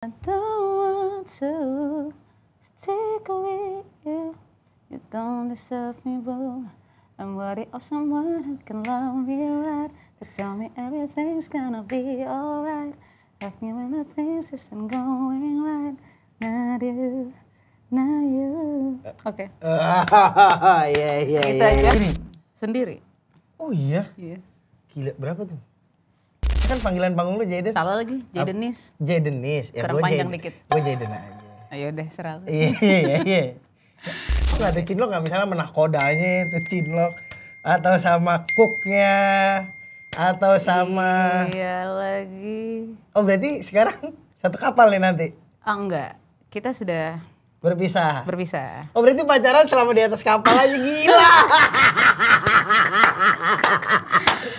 I don't want to stick with you. You don't deserve me, boo. I'm worthy of someone who can love me right. But tell me everything's gonna be alright. Help me when the things isn't going right. Not you, not you. Oke. Iya. Kita aja. Sendiri. Oh iya? Iya. Gila, berapa tuh? Kan panggilan panggung lu Jayden. Salah lagi, Jaydenis. Jaydenis. Ya, kurang panjang dikit. Gue Jayden aja. Ayo deh, serah. Iya. Nggak tuh Cinlok nggak misalnya menakodanya itu Cinlok. Atau sama cooknya. Atau sama... Iya lagi. Oh berarti sekarang satu kapal nih nanti? Oh enggak, kita sudah Berpisah? berpisah. Oh berarti pacaran selama di atas kapal aja gila.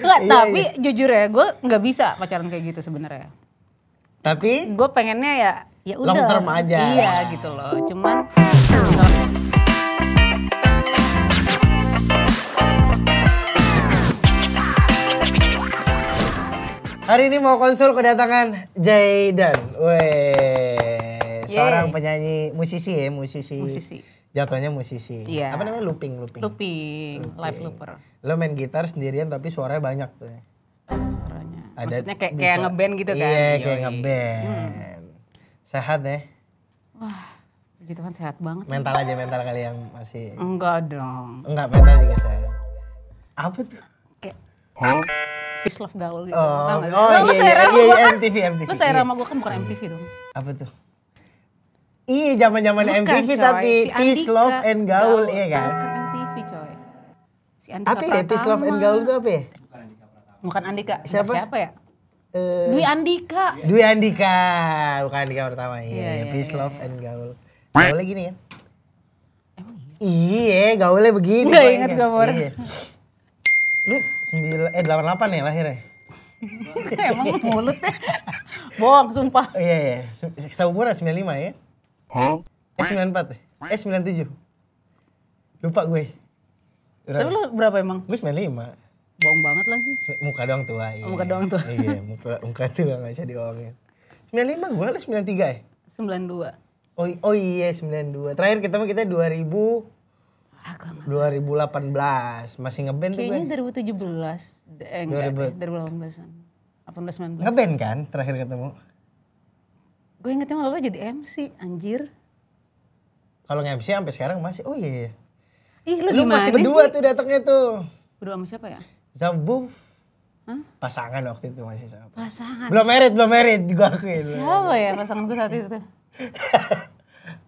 Enggak, Iya, tapi jujur ya, gue nggak bisa pacaran kayak gitu sebenarnya. Tapi Gue pengennya ya udah. long term aja. Iya gitu loh. Cuman hari ini mau konsul kedatangan Jayden. Weh, seorang penyanyi musisi ya, musisi. Jatuhnya musisi. Iya. Apa namanya looping. live looper. Lo main gitar sendirian tapi suaranya banyak tuh. Suaranya. Ada Maksudnya kayak bisa- ngeband gitu kan? Iya, kayak Yoi. ngeband. Sehat ya? Wah, gitu kan sehat banget. Mental kali yang masih. Enggak dong. Enggak, mental juga sehat. Apa tuh? Kayak peace love gaul gitu. Oh, Tau nggak sih? oh Lu iya, selera iya, sama iya, gua kan- MTV. Lu selera sama gue kan bukan MTV dong. Apa tuh? Iya, zaman Bukan, MTV coy. tapi Si Peace, Andika. Love and Gaul, iya kan? Bukan MTV coy. Si Andika Apa ya? Peace, Love and Gaul itu apa ya? Bukan Andika. Siapa? Siapa ya? Eh, Dwi Andika. Dwi Andika, bukan Andika pertama. Iya, Iya, Peace, iya, Love iya. and Gaul. Gaulnya gini kan? Emang iya? Iya, gaulnya begini. Nggak Pak, inget kan? gua, Bor. Iya. Lu 88 ya lahirnya? Emang mulutnya bohong sumpah. Iya. Seumuran 95 ya? Hah? 94 ya? 97. Lupa gue. Tapi lu berapa emang? Gue 95. Bohong banget lagi. Muka doang tua. Iya. Muka doang tua. Iya, muka tua gak bisa diomongin. 95 gue lah 93 ya? 92. Oh iya 92. Terakhir ketemu kita 2018. Masih ngeband tuh gue. Kayaknya 2017. Enggak, 2018-an. 18-19. Ngeband kan terakhir ketemu? Gue ingetnya malah lo jadi MC, anjir. Kalau nge-MC sampai sekarang masih. Oh iya. Ih, lu Lu gimana masih berdua sih? tuh datangnya tuh. Berdua sama siapa ya? Zabuf. Hah? Pasangan waktu itu masih sama. Pasangan. Belum merit gue akuin. Siapa ya pasangan gue saat itu tuh?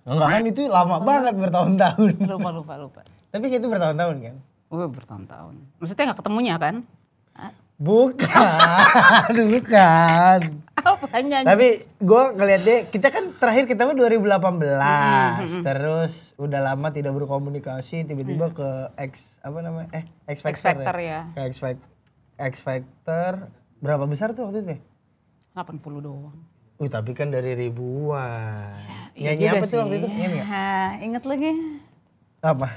Enggak kan itu lama banget bertahun-tahun. Lupa. Tapi itu bertahun-tahun kan? Gue bertahun-tahun. Maksudnya gak ketemunya kan? Bukan. Apanya? Tapi gue ngeliat dia, kita kan terakhir ketemu 2018. Terus udah lama tidak berkomunikasi, tiba-tiba ke X Factor ya. Ke X Factor. Berapa besar tuh waktu itu? 80 doang. Tapi kan dari ribuan. Iya Nyanyi juga apa tuh waktu itu? sih. Nyanyi nggak? Ingat lagi. Apa?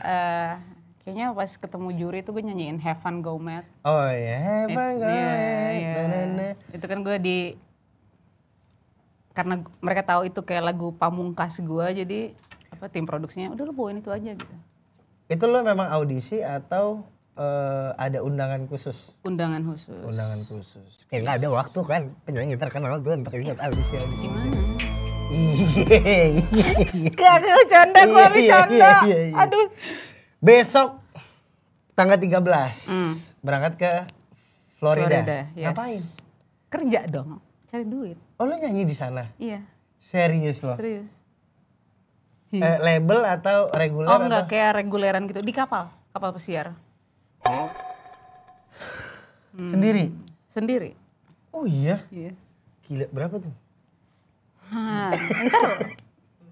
Kayaknya pas ketemu juri tuh gue nyanyiin Have Fun Go Mad. Oh iya, Itu kan gue karena mereka tahu itu kayak lagu pamungkas gue, jadi tim produksinya udah lu bawain itu aja gitu. Itu lo memang audisi atau ada undangan khusus? Undangan khusus. Undangan khusus. Kayak nggak ada waktu kan, penyanyi terkenal tuh untuk ingat audisi. Gimana? Iya. Gak bercanda, gue bercanda. Iya. Aduh. Besok tanggal 13 berangkat ke Florida. Yes. Ngapain? Kerja dong, cari duit. Oh lo nyanyi di sana? Iya, Serius lo? serius. Label atau reguler? Oh enggak, kayak reguleran gitu, di kapal pesiar. Sendiri? Sendiri. Oh iya? Iya. Gila, berapa tuh? Ntar,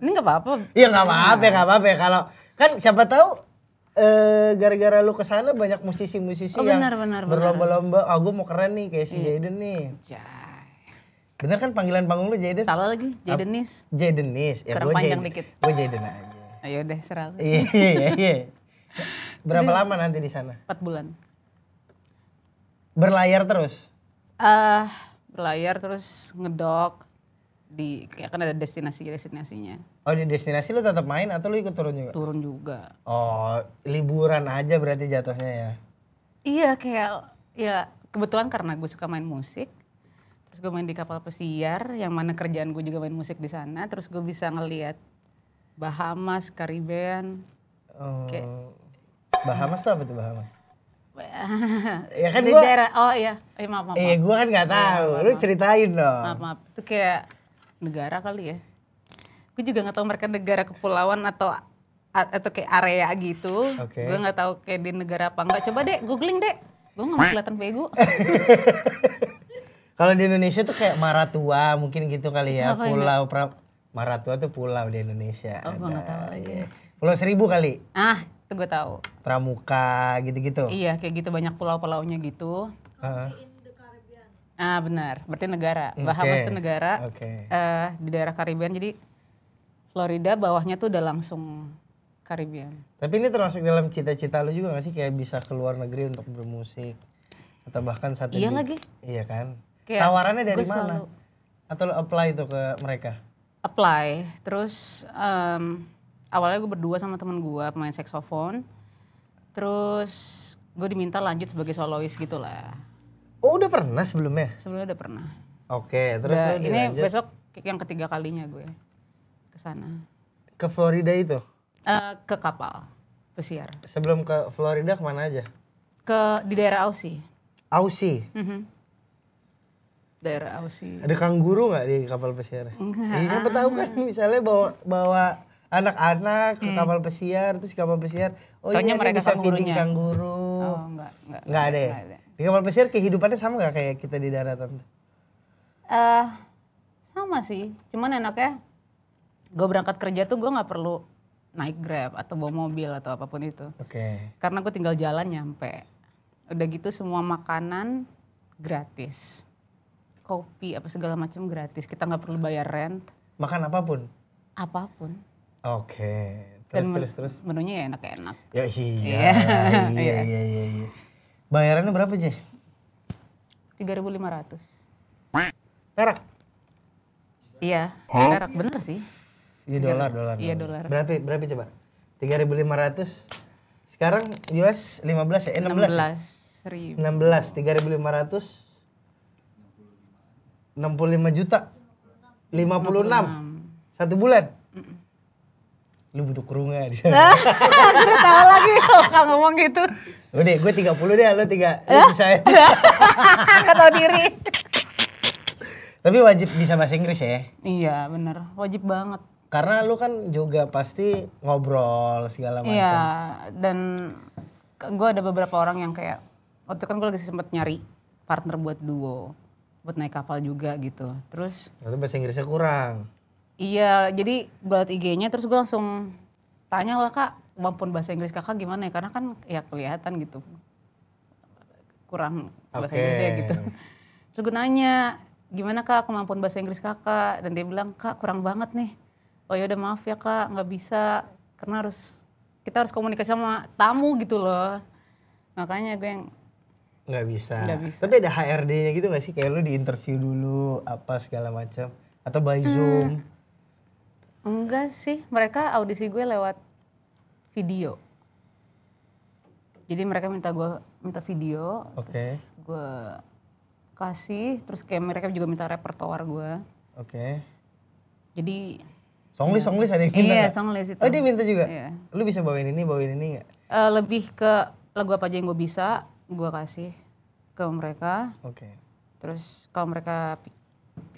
ini gak apa-apa. Iya nggak apa-apa ya. Kalau kan siapa tahu gara-gara lu kesana banyak musisi-musisi yang benar. berlomba-lomba. Gue mau keren nih kayak si Jayden nih. Bener kan panggilan panggung lu Jayden? Salah lagi, Jaydenis. Jaydenis. Ya, Kurang panjang dikit. Gue Jayden aja. Ayo deh, serah. Iya. Berapa lama nanti di sana? 4 bulan. Berlayar terus? Berlayar terus ngedok kayak kan ada destinasinya. Oh, di destinasi lu tetap main atau lu ikut turun juga? Turun juga. Oh, liburan aja berarti jatuhnya ya. Iya, kayak ya kebetulan karena gue suka main musik. Terus gue main di kapal pesiar yang mana kerjaan gue juga main musik di sana, terus gue bisa ngelihat Bahamas, Caribbean. Oh. Kayak Bahamas tuh apa tuh Bahamas? Ya kan di daerah, oh iya, maaf. Iya, gue kan nggak tahu. Lu ceritain dong. Maaf. Itu kayak negara kali ya. Gue juga nggak tahu mereka negara kepulauan atau kayak area gitu. Oke. Gue nggak tahu kayak di negara apa enggak. Coba deh, googling deh. Gue nggak mau kelihatan bego. Kalau di Indonesia tuh kayak Maratua mungkin gitu kali ya. Itu apa Pulau Maratua tuh pulau di Indonesia. Oh, gue nggak tahu lagi. Iya. Pulau Seribu kali. Ah, itu gue tahu. Pramuka gitu-gitu. Iya, kayak gitu banyak pulau-pulaunya gitu. Ah, benar. Berarti negara. Bahamas itu negara. Oke. Di daerah Caribbean. Jadi Florida bawahnya tuh udah langsung Caribbean. Tapi ini termasuk dalam cita-cita lu juga gak sih kayak bisa ke luar negeri untuk bermusik? Atau bahkan satu Iya lagi. Iya kan? Kayak tawarannya dari gue mana? Atau lu apply itu ke mereka? Apply. Terus awalnya gue berdua sama temen gue pemain saksofon. Terus gue diminta lanjut sebagai solois gitu lah. Oh, udah pernah sebelumnya? Sebelumnya udah pernah. Oke, terus lu Ini dilanjut besok yang ketiga kalinya gue ke sana. ke Florida itu? Ke kapal pesiar. Sebelum ke Florida kemana aja? Di daerah Aussie. Aussie? Daerah Aussie. Ada kanguru nggak di kapal pesiar? Enggak. Iya, siapa tahu kan misalnya bawa anak-anak ke kapal pesiar, terus kapal pesiar, oh Taunya iya mereka bisa feeding kangurunya. kanguru. Oh, Nggak ada ya? Di kapal pesiar kehidupannya sama nggak kayak kita di daratan? Sama sih, cuman enaknya gue berangkat kerja tuh gue nggak perlu naik Grab atau bawa mobil atau apapun itu. Oke. Karena gue tinggal jalan nyampe. Udah gitu semua makanan gratis. Kopi apa segala macam gratis. Kita nggak perlu bayar rent. Makan apapun? Apapun. Oke. Dan Terus. menunya ya enak-enak. Ya iya. Bayarannya berapa aja? 3.500. Perak? Iya, perak bener sih. Iya dolar. Iya, dolar. Berapa coba? 3.500. Sekarang US 15 ya? 16. 16.000. 3.500. 65 juta. 56. Satu bulan. Lu butuh kerungan di sana. Udah tahu lagi kalau ngomong gitu. Udah, gue 30 deh, lu sisain. Nggak tahu diri. Tapi wajib bisa bahasa Inggris ya? Iya bener, wajib banget. Karena lu kan juga pasti ngobrol segala macam. Iya, dan gue ada beberapa orang yang kayak, waktu itu kan gue lagi sempet nyari partner buat duo, buat naik kapal juga gitu. Terus Itu bahasa Inggrisnya kurang. iya, jadi gue liat IG-nya terus gue langsung tanya lah, Kak, kemampuan bahasa Inggris kakak gimana ya? Karena kan ya kelihatan gitu, kurang bahasa Inggrisnya gitu. Terus gue nanya, gimana Kak kemampuan bahasa Inggris kakak? Dan dia bilang, Kak kurang banget nih. Oh ya udah maaf ya Kak, nggak bisa. Karena kita harus komunikasi sama tamu gitu loh. Makanya gue yang Nggak bisa. Nggak bisa. Tapi ada HRD-nya gitu nggak sih? Kayak lu di interview dulu apa segala macam atau by Zoom? enggak sih, mereka audisi gue lewat video. Jadi mereka minta video, Oke. gue kasih, terus kayak mereka juga minta repertoar gue. Oke. Jadi Songlis ada yang minta iya, nggak? songlis itu. Oh dia minta juga? Iya. Lu bisa bawain ini nggak? Lebih ke lagu apa aja yang gue bisa, gue kasih ke mereka. Oke. Terus kalau mereka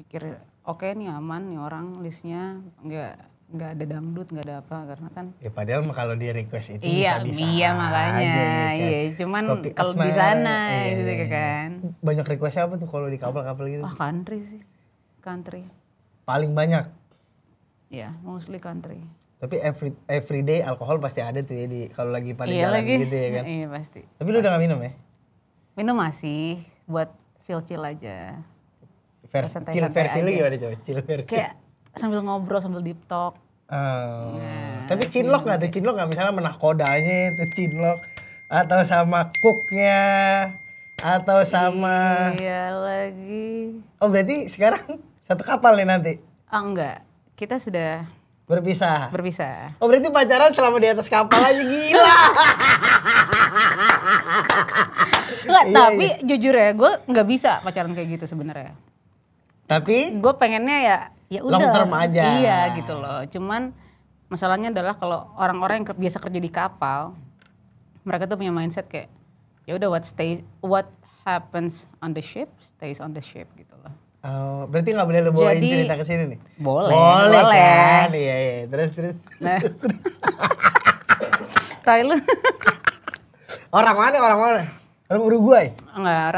pikir oke nih aman nih orang listnya, nggak ada dangdut, nggak ada apa, karena kan Ya padahal kalau dia request itu iya makanya aja, ya kan? iya cuman Kopi kalau di asmara, sana iya. gitu kan. Banyak requestnya apa tuh kalau di kapal-kapal gitu? Wah country sih, country. Paling banyak. Ya mostly country. Tapi everyday alkohol pasti ada tuh ya di kalau lagi pada Iya jalan lagi. gitu ya kan. Iya pasti. Tapi lu udah gak minum ya? Minum masih buat chill aja. Santai-santai Versi lu aja. gimana coba? Chill versi. Kayak sambil ngobrol sambil deep talk. Tapi cinlok gak tuh? Cinlok gak misalnya menahkodanya itu cinlok? Atau sama cooknya? Atau sama... Iya lagi. Oh berarti sekarang satu kapal nih nanti? Enggak, kita sudah Berpisah. berpisah. Oh berarti pacaran selama di atas kapal aja gila. Enggak, Iya, tapi jujur ya, gue nggak bisa pacaran kayak gitu sebenarnya. Tapi Gue pengennya ya udah. long term aja. Iya gitu loh. Cuman masalahnya adalah kalau orang-orang yang biasa kerja di kapal, mereka tuh punya mindset kayak ya udah what happens on the ship stays on the ship gitu loh. Oh, berarti nggak boleh lu bawain cerita ke sini nih? Boleh. Kan? Iya. Terus. Nah. Thailand. Orang mana? Orang Uruguay? Enggak,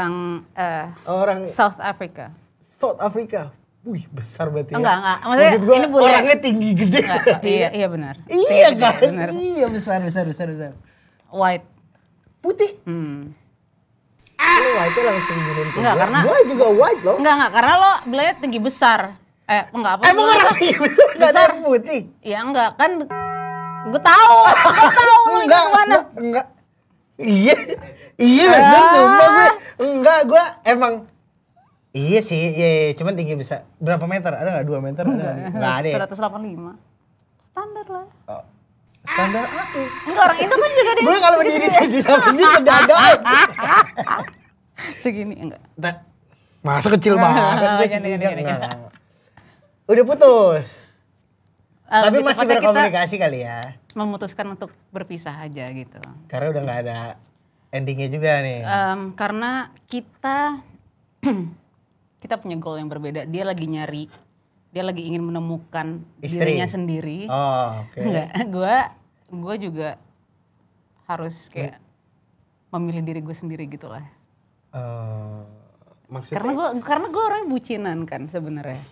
Orang South Africa. South Africa. Wih, besar berarti ya. Enggak. Maksudnya Maksud gua ini bule. orangnya tinggi gede. Enggak, iya benar. Iya Tinggi, kan? benar. Iya besar. White. Putih. Lu white itu langsung giniin ke Enggak, gua. karena- Gua juga white loh. Enggak, karena lo bilangnya tinggi besar. Enggak apa. Emang orang tinggi besar nggak ada yang putih? Ya enggak, kan gue tahu lu ingat kemana. Enggak. Iya bener coba gue. Enggak, gue emang iya sih, iya, cuman tinggi besar. Berapa meter? Ada nggak 2 meter? Enggak ada. Ya? 185. Standar lah. Oh, standar apa? Enggak, orang Indo kan juga ada. Gue kalau berdiri di samping dia sedada. Segini enggak. Masa kecil banget gue Gini, segini. gini. Enggak. Udah putus. Tapi Lebih masih tepatnya kita berkomunikasi kali ya. memutuskan untuk berpisah aja gitu. Karena udah nggak ada endingnya juga nih. Karena kita kita punya goal yang berbeda. Dia lagi ingin menemukan Istri. dirinya sendiri. Oh, oke. Enggak, gue juga harus kayak memilih diri gue sendiri gitu lah. Maksudnya? Karena gue orangnya bucinan kan sebenarnya,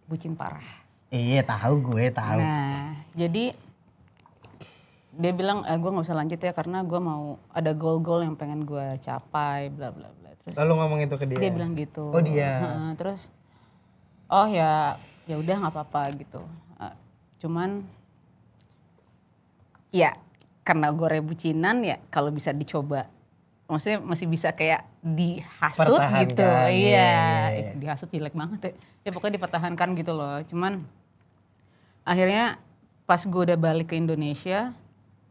bucin parah. Iya gue tahu. Nah, jadi dia bilang gue nggak usah lanjut ya karena gue mau ada goal-goal yang pengen gue capai, bla bla bla. Terus Lalu ngomong itu ke dia? dia bilang gitu. Oh dia. Terus oh ya udah nggak apa-apa gitu. Cuman ya karena gue rebucinan ya kalau bisa dicoba, maksudnya masih bisa kayak dihasut gitu. Iya. Dihasut jelek banget ya. Ya pokoknya dipertahankan gitu loh. Cuman akhirnya pas gue udah balik ke Indonesia,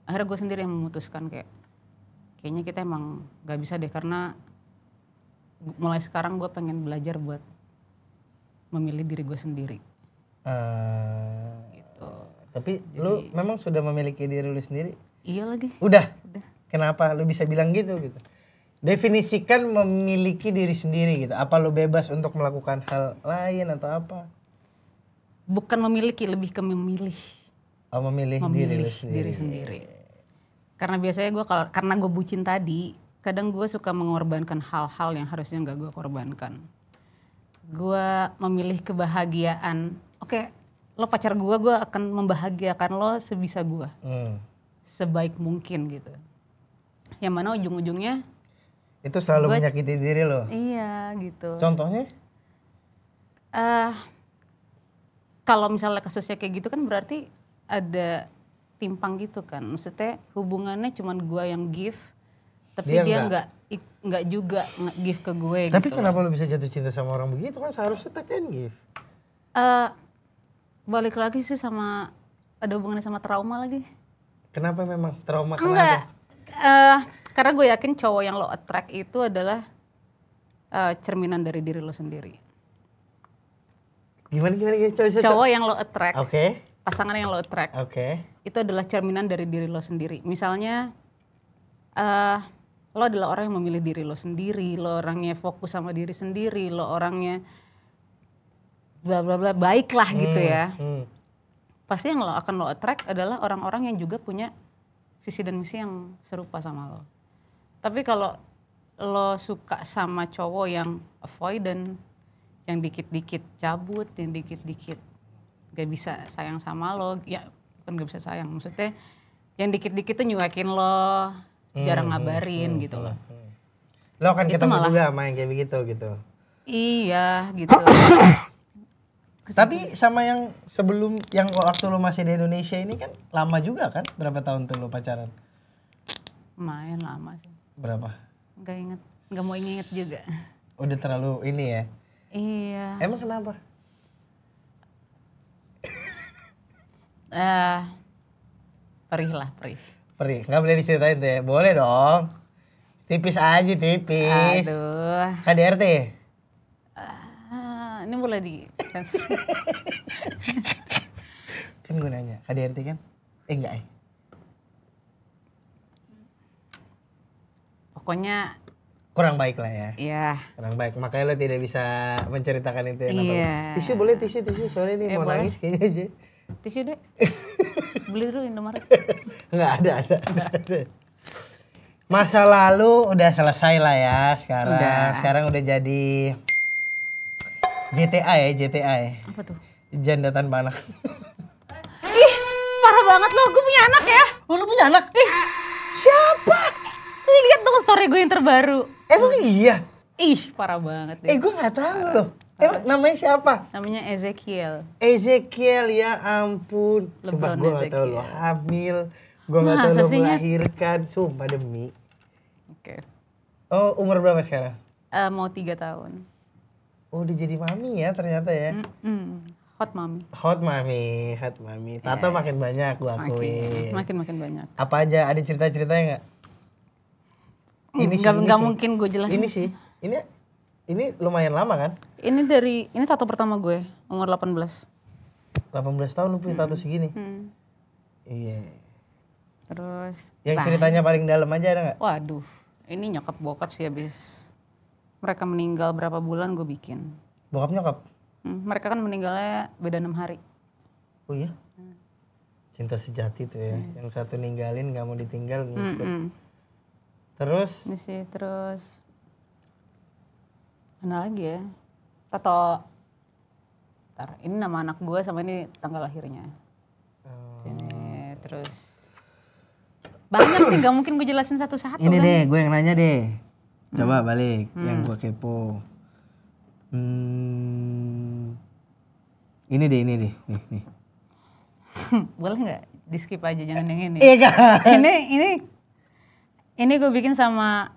akhirnya gue sendiri yang memutuskan kayaknya kita emang gak bisa deh karena mulai sekarang gue pengen belajar buat memilih diri gue sendiri. Gitu. Tapi lu memang sudah memiliki diri lu sendiri? Iya lagi. Udah. Kenapa lu bisa bilang gitu? Definisikan memiliki diri sendiri gitu. Apa lu bebas untuk melakukan hal lain atau apa? Bukan memiliki, lebih ke memilih. Oh, memilih diri sendiri. Karena biasanya karena gue bucin tadi, kadang gue suka mengorbankan hal-hal yang harusnya nggak gue korbankan. Gue memilih kebahagiaan. Oke, lo pacar gue akan membahagiakan lo sebisa gue, sebaik mungkin gitu. Yang mana ujung-ujungnya itu selalu menyakiti diri lo. Iya gitu. Contohnya? Kalau misalnya kasusnya kayak gitu kan berarti ada timpang gitu kan. Maksudnya hubungannya cuman gue yang give, tapi dia nggak juga give ke gue. Tapi gitu. kenapa lo bisa jatuh cinta sama orang begitu kan seharusnya take and give? Balik lagi sih sama ada hubungannya sama trauma lagi. Kenapa memang trauma? Enggak. Karena gue yakin cowok yang lo attract itu adalah cerminan dari diri lo sendiri. Gimana? Cowok yang lo attract. Oke. Pasangan yang lo attract. Oke. Itu adalah cerminan dari diri lo sendiri. Misalnya lo adalah orang yang memilih diri lo sendiri, lo orangnya fokus sama diri sendiri, lo orangnya bla bla bla baik lah gitu ya. Pasti yang akan lo attract adalah orang-orang yang juga punya visi dan misi yang serupa sama lo. Tapi kalau lo suka sama cowok yang avoidant, yang dikit-dikit cabut, yang dikit-dikit gak bisa sayang sama lo, ya bukan gak bisa sayang, maksudnya yang dikit-dikit tuh nyuekin lo, jarang ngabarin gitu loh. Lo akan Itu ketemu malah, juga sama yang kayak begitu gitu? Iya gitu. Tapi sama yang sebelum, yang waktu lo masih di Indonesia ini kan lama juga kan? Berapa tahun tuh lo pacaran? Lumayan lama sih. Berapa? Gak inget, gak mau inget juga. Udah terlalu ini ya? Iya. Emang kenapa? Perih lah, perih. Perih, nggak boleh diceritain tuh ya? Boleh dong. Tipis aja, tipis. Aduh. KDRT? Ini boleh di Kan gue nanya, KDRT kan? Enggak ya? Pokoknya Kurang baik lah ya. iya. Kurang baik, makanya lo tidak bisa menceritakan itu ya. Iya. Tisu boleh, tisu. Soalnya ini mau boleh. nangis kayaknya aja. Tisu deh. Beli dulu Indomaret. Enggak ada. Masa lalu udah selesai lah ya sekarang. Udah. Sekarang udah jadi GTA ya. Apa tuh? Janda tanpa anak. Ih, parah banget lo. Gue punya anak ya. Oh, lu punya anak? Siapa? Lihat dong story gue yang terbaru. Emang iya? Ih, parah banget deh. Gue gak tahu loh. Emang namanya siapa? Namanya Ezekiel. Ezekiel, ya ampun. Sumpah LeBron gue gak tahu Ezekiel. lo hamil. Gue gak tahu Masa lo sih, Nyet? melahirkan. Sumpah demi. Oke. Oh, umur berapa sekarang? Mau 3 tahun. Oh, udah jadi mami ya ternyata ya. Hot mami. Hot mami. Tato makin banyak gue akuin. Makin banyak. Apa aja, ada cerita-ceritanya gak? Nggak mungkin gue jelasin. Ini sih. Ini lumayan lama kan? Ini tato pertama gue, umur 18. 18 tahun lu punya tato segini? Iya. Terus Yang ceritanya paling dalam aja ada gak? waduh, ini nyokap bokap sih habis mereka meninggal berapa bulan gue bikin. Bokap nyokap? Mereka kan meninggalnya beda 6 hari. Oh iya? Cinta sejati tuh ya. Yang satu ninggalin gak mau ditinggal ngikut. Terus? Ini sih, terus mana lagi ya? Tato. Bentar, ini nama anak gue sama ini tanggal lahirnya. Sini, terus banyak sih, gak mungkin gue jelasin satu-satu. Ini kan? deh, gue yang nanya deh. Coba balik, yang gue kepo. Ini deh. Nih. Boleh nggak di skip aja, jangan yang ini. Iya kan? Ini gue bikin sama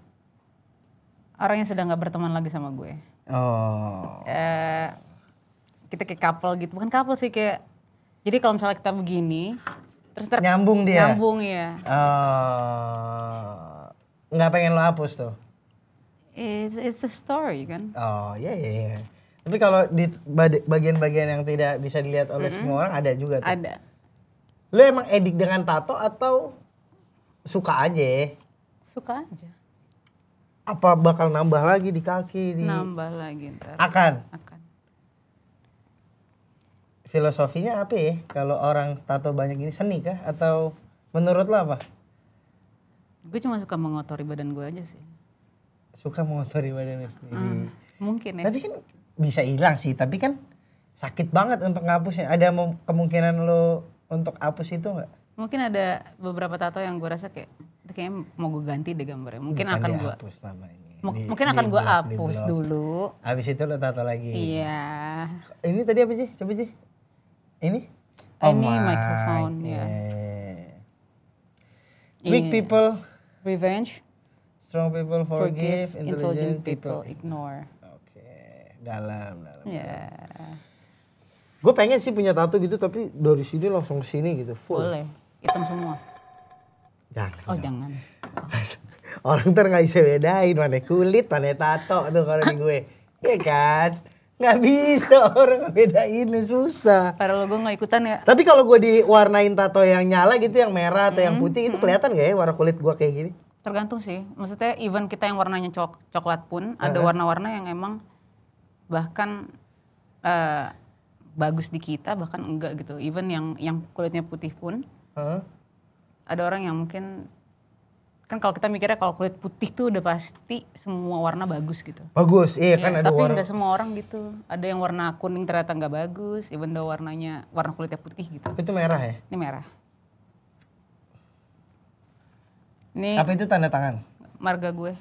orang yang sudah nggak berteman lagi sama gue. Oh. Kita kayak couple gitu, bukan couple sih, kayak jadi kalau misalnya kita begini terus Nyambung dia? Nyambung ya. Nggak pengen lo hapus tuh? It's a story kan. Oh iya. Tapi kalau di bagian-bagian yang tidak bisa dilihat oleh semua orang ada juga tuh? Ada. Lo emang edik dengan tato atau suka aja? Suka aja. Apa bakal nambah lagi di kaki? Nambah lagi ntar. Akan? Akan. Filosofinya apa ya? Kalau orang tato banyak gini, seni kah? Atau menurut lo apa? Gue cuma suka mengotori badan gue aja sih. Suka mengotori badannya sendiri. Mungkin ya. Tapi kan bisa hilang sih, tapi kan sakit banget untuk ngapusnya. Ada kemungkinan lo untuk hapus itu nggak? Mungkin ada beberapa tato yang gue rasa kayaknya mau gue ganti deh gambarnya. Mungkin Bukan akan gue dihapus namanya. mungkin akan gue hapus dulu. Habis itu lo tato lagi. Iya. Ini tadi apa sih? Coba sih. Ini? Ini microphone ya. Weak people Revenge, strong people forgive, intelligent people ignore. Oke, dalam. Ya. Gue pengen sih punya tato gitu, tapi dari sini langsung ke sini gitu, full. Boleh, hitam semua. Jangan. Oh jangan. Orang ntar nggak bisa bedain mana kulit, mana tato tuh kalau di gue, iya kan? Nggak bisa orang bedain, susah. Padahal gue nggak ikutan ya. Tapi kalau gue diwarnain tato yang nyala gitu, yang merah atau yang putih itu kelihatan gak ya warna kulit gue kayak gini? Tergantung sih. Maksudnya even kita yang warnanya coklat pun ada warna-warna yang emang bahkan bagus di kita, bahkan enggak gitu. Even yang kulitnya putih pun ada orang yang mungkin kan kalau kita mikirnya kalau kulit putih tuh udah pasti semua warna bagus gitu. Bagus, iya kan ada tapi warna. nggak semua orang gitu. Ada yang warna kuning ternyata nggak bagus, even though warna kulitnya putih gitu. Itu merah ya? Ini merah. Ini Apa itu tanda tangan? marga gue.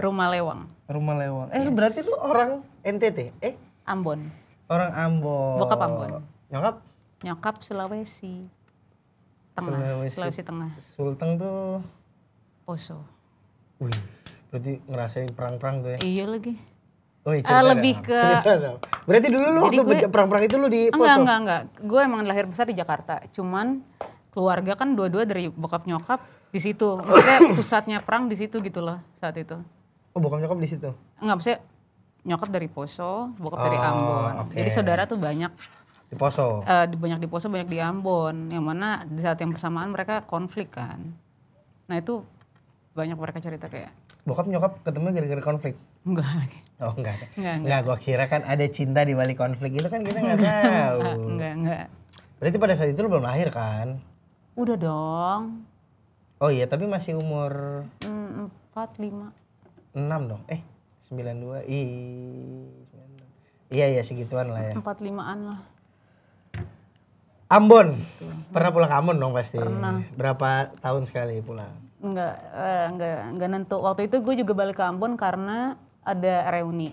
Rumah Lewang. Rumah Lewang. Berarti lu orang NTT? Ambon. Orang Ambon. Bokap Ambon. Nyokap? Nyokap Sulawesi Tengah. Sulawesi Tengah. Sulteng tuh Poso. wih, berarti ngerasain perang-perang tuh ya? Iya lagi. Oh, cerita lebih dong. ke Cerita dong. Berarti dulu lu Jadi waktu perang-perang itu lu di Poso? enggak. Gue emang lahir besar di Jakarta. Cuman keluarga kan dua-dua dari bokap nyokap di situ. Maksudnya pusatnya perang di situ gitu loh saat itu. Oh, bokap nyokap di situ. Enggak, maksudnya nyokap dari Poso, bokap dari Ambon. Oke. Jadi saudara tuh banyak. Di Poso. Banyak di Poso, banyak di Ambon. Yang mana di saat yang bersamaan mereka konflik kan. Nah itu banyak mereka cerita kayak. Bokap nyokap ketemu gara-gara konflik? Enggak lagi. Oh enggak. Enggak. Gua kira kan ada cinta di balik konflik itu kan kita nggak tahu. Enggak. Berarti pada saat itu lu belum lahir kan? Udah dong. Oh iya, tapi masih umur 4, 5. 6 dong. 92. Iya segituan lah ya. 4-5-an lah. Ambon. Pernah pulang ke Ambon dong pasti. Pernah. Berapa tahun sekali pulang? Enggak nentu. Waktu itu gue juga balik ke Ambon karena ada reuni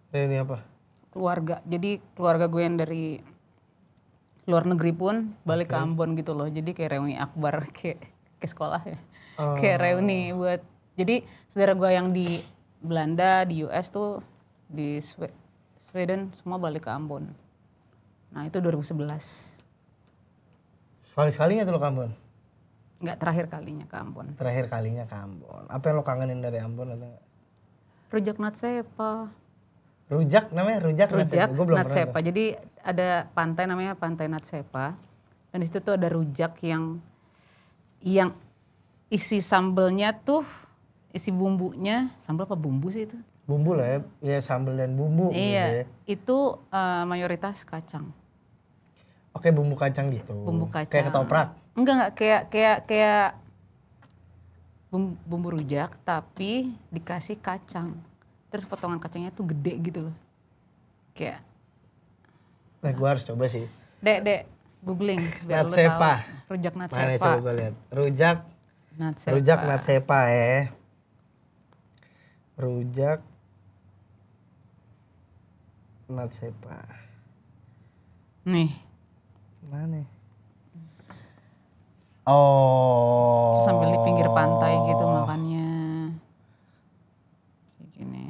Ini apa? keluarga. Jadi keluarga gue yang dari luar negeri pun balik ke Ambon gitu loh. Jadi kayak reuni akbar kayak ke sekolah ya. Kayak reuni buat. Jadi saudara gue yang di Belanda, di US tuh, di Sweden semua balik ke Ambon. Nah itu 2011. Sekali-sekalinya tuh lo ke Ambon? Enggak, terakhir kalinya ke Ambon. Terakhir kalinya ke Ambon. Apa yang lo kangenin dari Ambon atau enggak? Rujak Natsepa. Rujak namanya? Rujak Rujak Natsepa. Jadi ada pantai namanya Pantai Natsepa. Dan di situ tuh ada rujak yang isi sambelnya tuh, isi bumbunya, sambal apa bumbu sih itu? Bumbu lah ya, ya sambal dan bumbu. Iya, gitu ya. itu mayoritas kacang. Oke, bumbu kacang gitu. Bumbu kacang. Kayak ketoprak. Enggak kayak bumbu rujak tapi dikasih kacang. Terus potongan kacangnya tuh gede gitu loh. Kayak. Nah, gue harus coba sih. Dek, googling biar lu Natsepa. tahu. Rujak Natsepa. Mana coba gue lihat. Rujak Natsepa. Rujak Natsepa ya. Rujak Natsepa. Nih. Mana? Oh. Terus sambil di pinggir pantai gitu makannya. Kayak gini.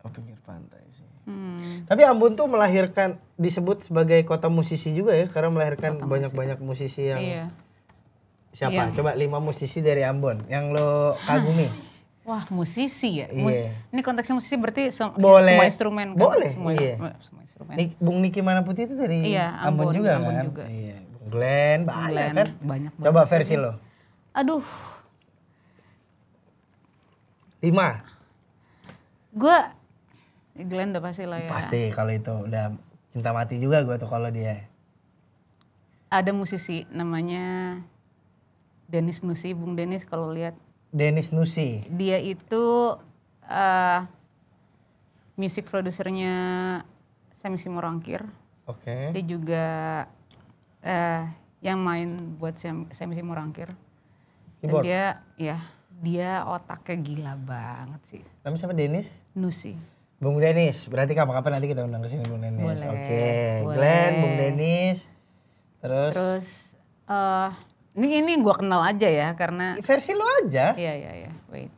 Oh, pinggir pantai sih. Hmm. Tapi Ambon tuh melahirkan, disebut sebagai kota musisi juga ya, karena melahirkan banyak-banyak musisi yang. Iya. Siapa? Iya. Coba 5 musisi dari Ambon yang lo kagumi. Wah, musisi ya. Iya. Ini konteksnya musisi berarti Boleh. semua instrumen kan? Boleh, Semua, iya. semua instrumen. Bung Niki Mana Putih itu dari Iya, Ambon juga Ambon kan? juga. Iya. Bung Glenn, banyak Glenn, kan? banyak Coba banget. versi lo. Aduh, 5. gue Glenn udah pasti lah ya. Pasti kalau itu udah cinta mati juga gue tuh kalau dia. Ada musisi namanya Dennis Nusi, Bung Dennis kalau lihat. Dennis Nusi. Dia itu music produsernya Semi Simorangkir. Oke. Dia juga yang main buat Semi Simorangkir. Dan Keyboard. dia otaknya gila banget sih. Namanya siapa? Dennis? Nusi. Bung Dennis. Berarti kapan-kapan nanti kita undang ke sini Bung Dennis. Boleh, Oke. boleh. Glenn, Bung Dennis. Terus ini gue kenal aja ya karena versi lo aja. iya. Wait.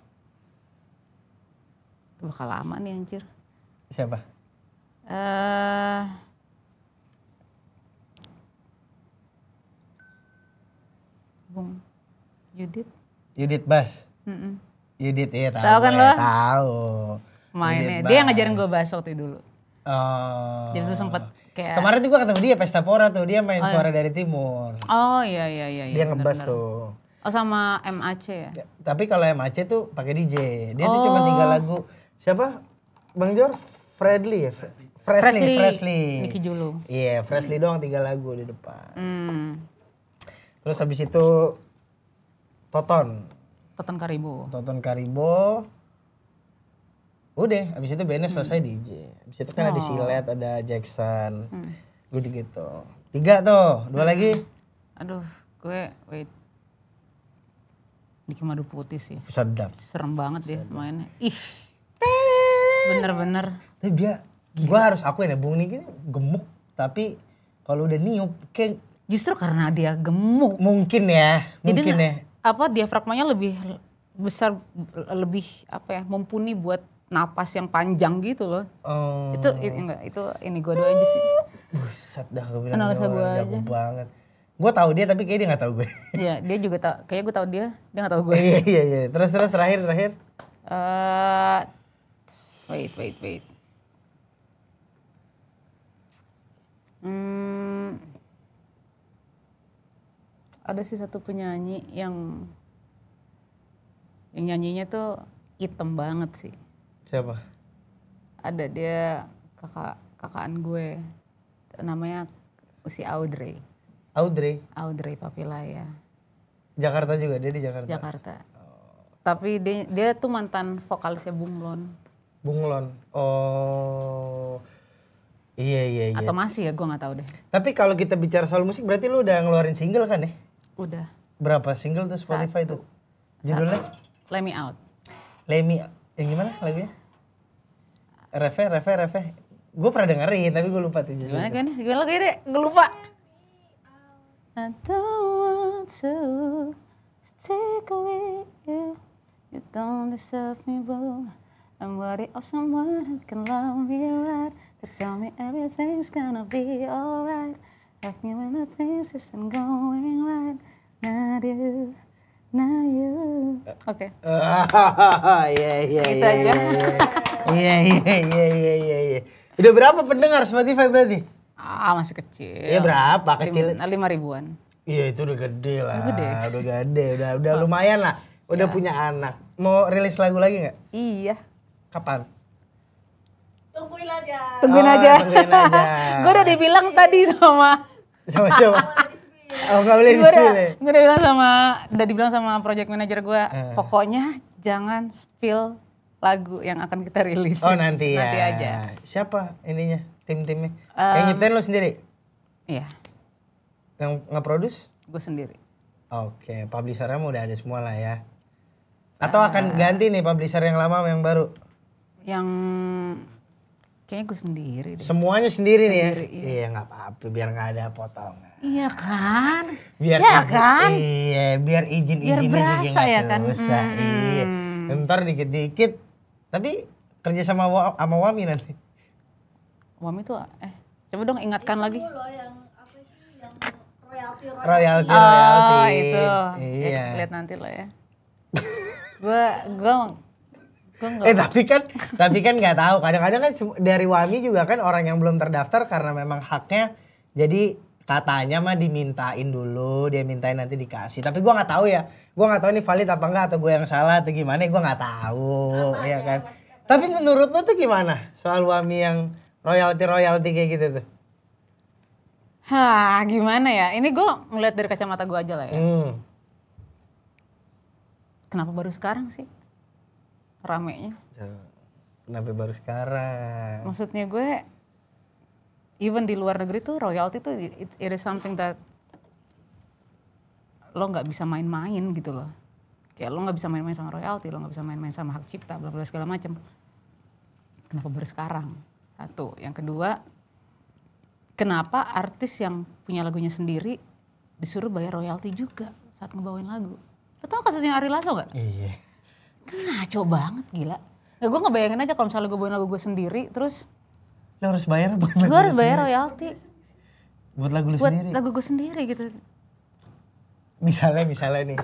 Itu bakal lama nih anjir. Siapa? Bung Yudit. Yudit Bas. Mm-mm. Yudit iya tahu. Tahu kan gue, lo? Tahu. Mainnya. Yudit Dia yang Bas. ngajarin gue bass waktu dulu. Oh. Jadi tuh sempet kayak. Kemarin tuh gue ketemu dia Pesta Pora tuh, dia main Suara dari Timur. Oh iya. Dia ngebas bener-bener. tuh. Oh sama MAC ya? Ya, tapi kalau MAC tuh pakai DJ. Dia tuh cuma 3 lagu. Siapa? Bang Jor? Fredly ya? Fresley. Niki Julu. Iya, Fresley doang 3 lagu di depan. Terus habis itu Toton Karibo. Udah, habis itu bandnya selesai DJ. Habis itu kan ada Silet, ada Jackson. Gue gitu. 3 tuh, 2 lagi. Aduh, gue wait. Niki Madu Putih sih. Sedap. Serem banget dia mainnya. Ih. Bener-bener. Tapi dia, gue harus akuin ya, Bung Niki gemuk. Tapi kalau udah niup, kayak Justru karena dia gemuk. mungkin ya. Jadi diafragmanya lebih besar, lebih mumpuni buat napas yang panjang gitu loh. Oh. Itu ini gue doang aja sih. Buset dah gue bilang Analisa dia gua orang aja. jago banget. Gue tahu dia tapi kayaknya dia nggak tahu gue. Iya, dia juga kayaknya gue tahu dia nggak tahu gue. Iya. Terus terakhir. Wait. Ada sih satu penyanyi yang nyanyinya tuh hitam banget sih. Siapa? Ada dia kakaan gue, namanya si Audrey Papilaya. Jakarta juga, dia di Jakarta. Tapi dia tuh mantan vokalisnya Bunglon. Oh. Iya. Atau masih ya, gue nggak tahu deh. Tapi kalau kita bicara soal musik berarti lu udah ngeluarin single kan ya? Udah. Berapa single tuh Spotify tuh? Judulnya? Let Me Out. Yang gimana lagunya? Reve. Gue pernah dengerin tapi gue lupa tuh judulnya. Gimana lagi deh? Gue lupa. I don't want to stick with you. You don't deserve me, boo. I'm worthy of someone who can love me right. But tell me everything's gonna be alright. Like me when the things isn't going right. Not you. Oke. Iya. Gitu aja. Iya. Udah berapa pendengar Spotify berarti? Masih kecil. Iya berapa kecil? 5 ribuan. Iya itu udah gede lah. Udah gede. Udah lumayan lah. Udah punya anak. Mau rilis lagu lagi nggak? Iya. Kapan? Tungguin aja. Tungguin aja. Gue udah dibilang tadi sama Sama. Oh nggak boleh di-spill ya? Gue udah dibilang sama project manager gue, pokoknya jangan spill lagu yang akan kita rilis. Oh nanti ya. Nanti aja. Siapa ininya? Tim-timnya? Yang nyiptain lo sendiri? Iya. Yang nge-produce? Gue sendiri. Oke, publishernya mah udah ada semua lah ya. Atau akan ganti nih publisher yang lama sama yang baru? Yang kayaknya gue sendiri deh. Semuanya sendiri nih ya? Iya. Iya nggak apa-apa biar nggak ada potongan. Iya kan? Biar kan? Iya, biar izin-izinnya juga berasa nggak ya kan? susah. Iya. Ntar dikit-dikit. Tapi kerja sama Wami nanti. Wami tuh coba dong ingatkan lagi. Itu loh yang apa sih yang Royalty. Oh itu. Iya. Lihat nanti lah ya. Gue enggak. Tapi kan nggak tahu. Kadang-kadang kan dari Wami juga kan orang yang belum terdaftar karena memang haknya. Jadi katanya mah dimintain dulu, dia mintain nanti dikasih. Tapi gua nggak tahu ya. Gua nggak tahu ini valid apa enggak atau gue yang salah atau gimana. Gua nggak tahu, ya kan. Tapi menurut lo tuh gimana soal Wami yang royalty kayak gitu tuh? Gimana ya? Ini gue ngeliat dari kacamata gue aja lah ya. Kenapa baru sekarang sih ramenya? Kenapa baru sekarang? Maksudnya gue, even di luar negeri tuh royalty tuh it is something that lo nggak bisa main-main gitu loh. Kayak lo nggak bisa main-main sama royalty, lo nggak bisa main-main sama hak cipta, bla bla segala macam. Kenapa baru sekarang? Satu. Yang kedua, kenapa artis yang punya lagunya sendiri disuruh bayar royalty juga saat ngebawain lagu? Lo tau kasusnya Ari Lasso gak? Iya. Ngaco banget gila. Nggak, gue ngebayangin aja kalau misalnya gue bawain lagu gue sendiri terus Lo harus bayar buat lagu gue harus bayar royalty buat lagu lu buat sendiri? lagu gue sendiri gitu. Misalnya nih.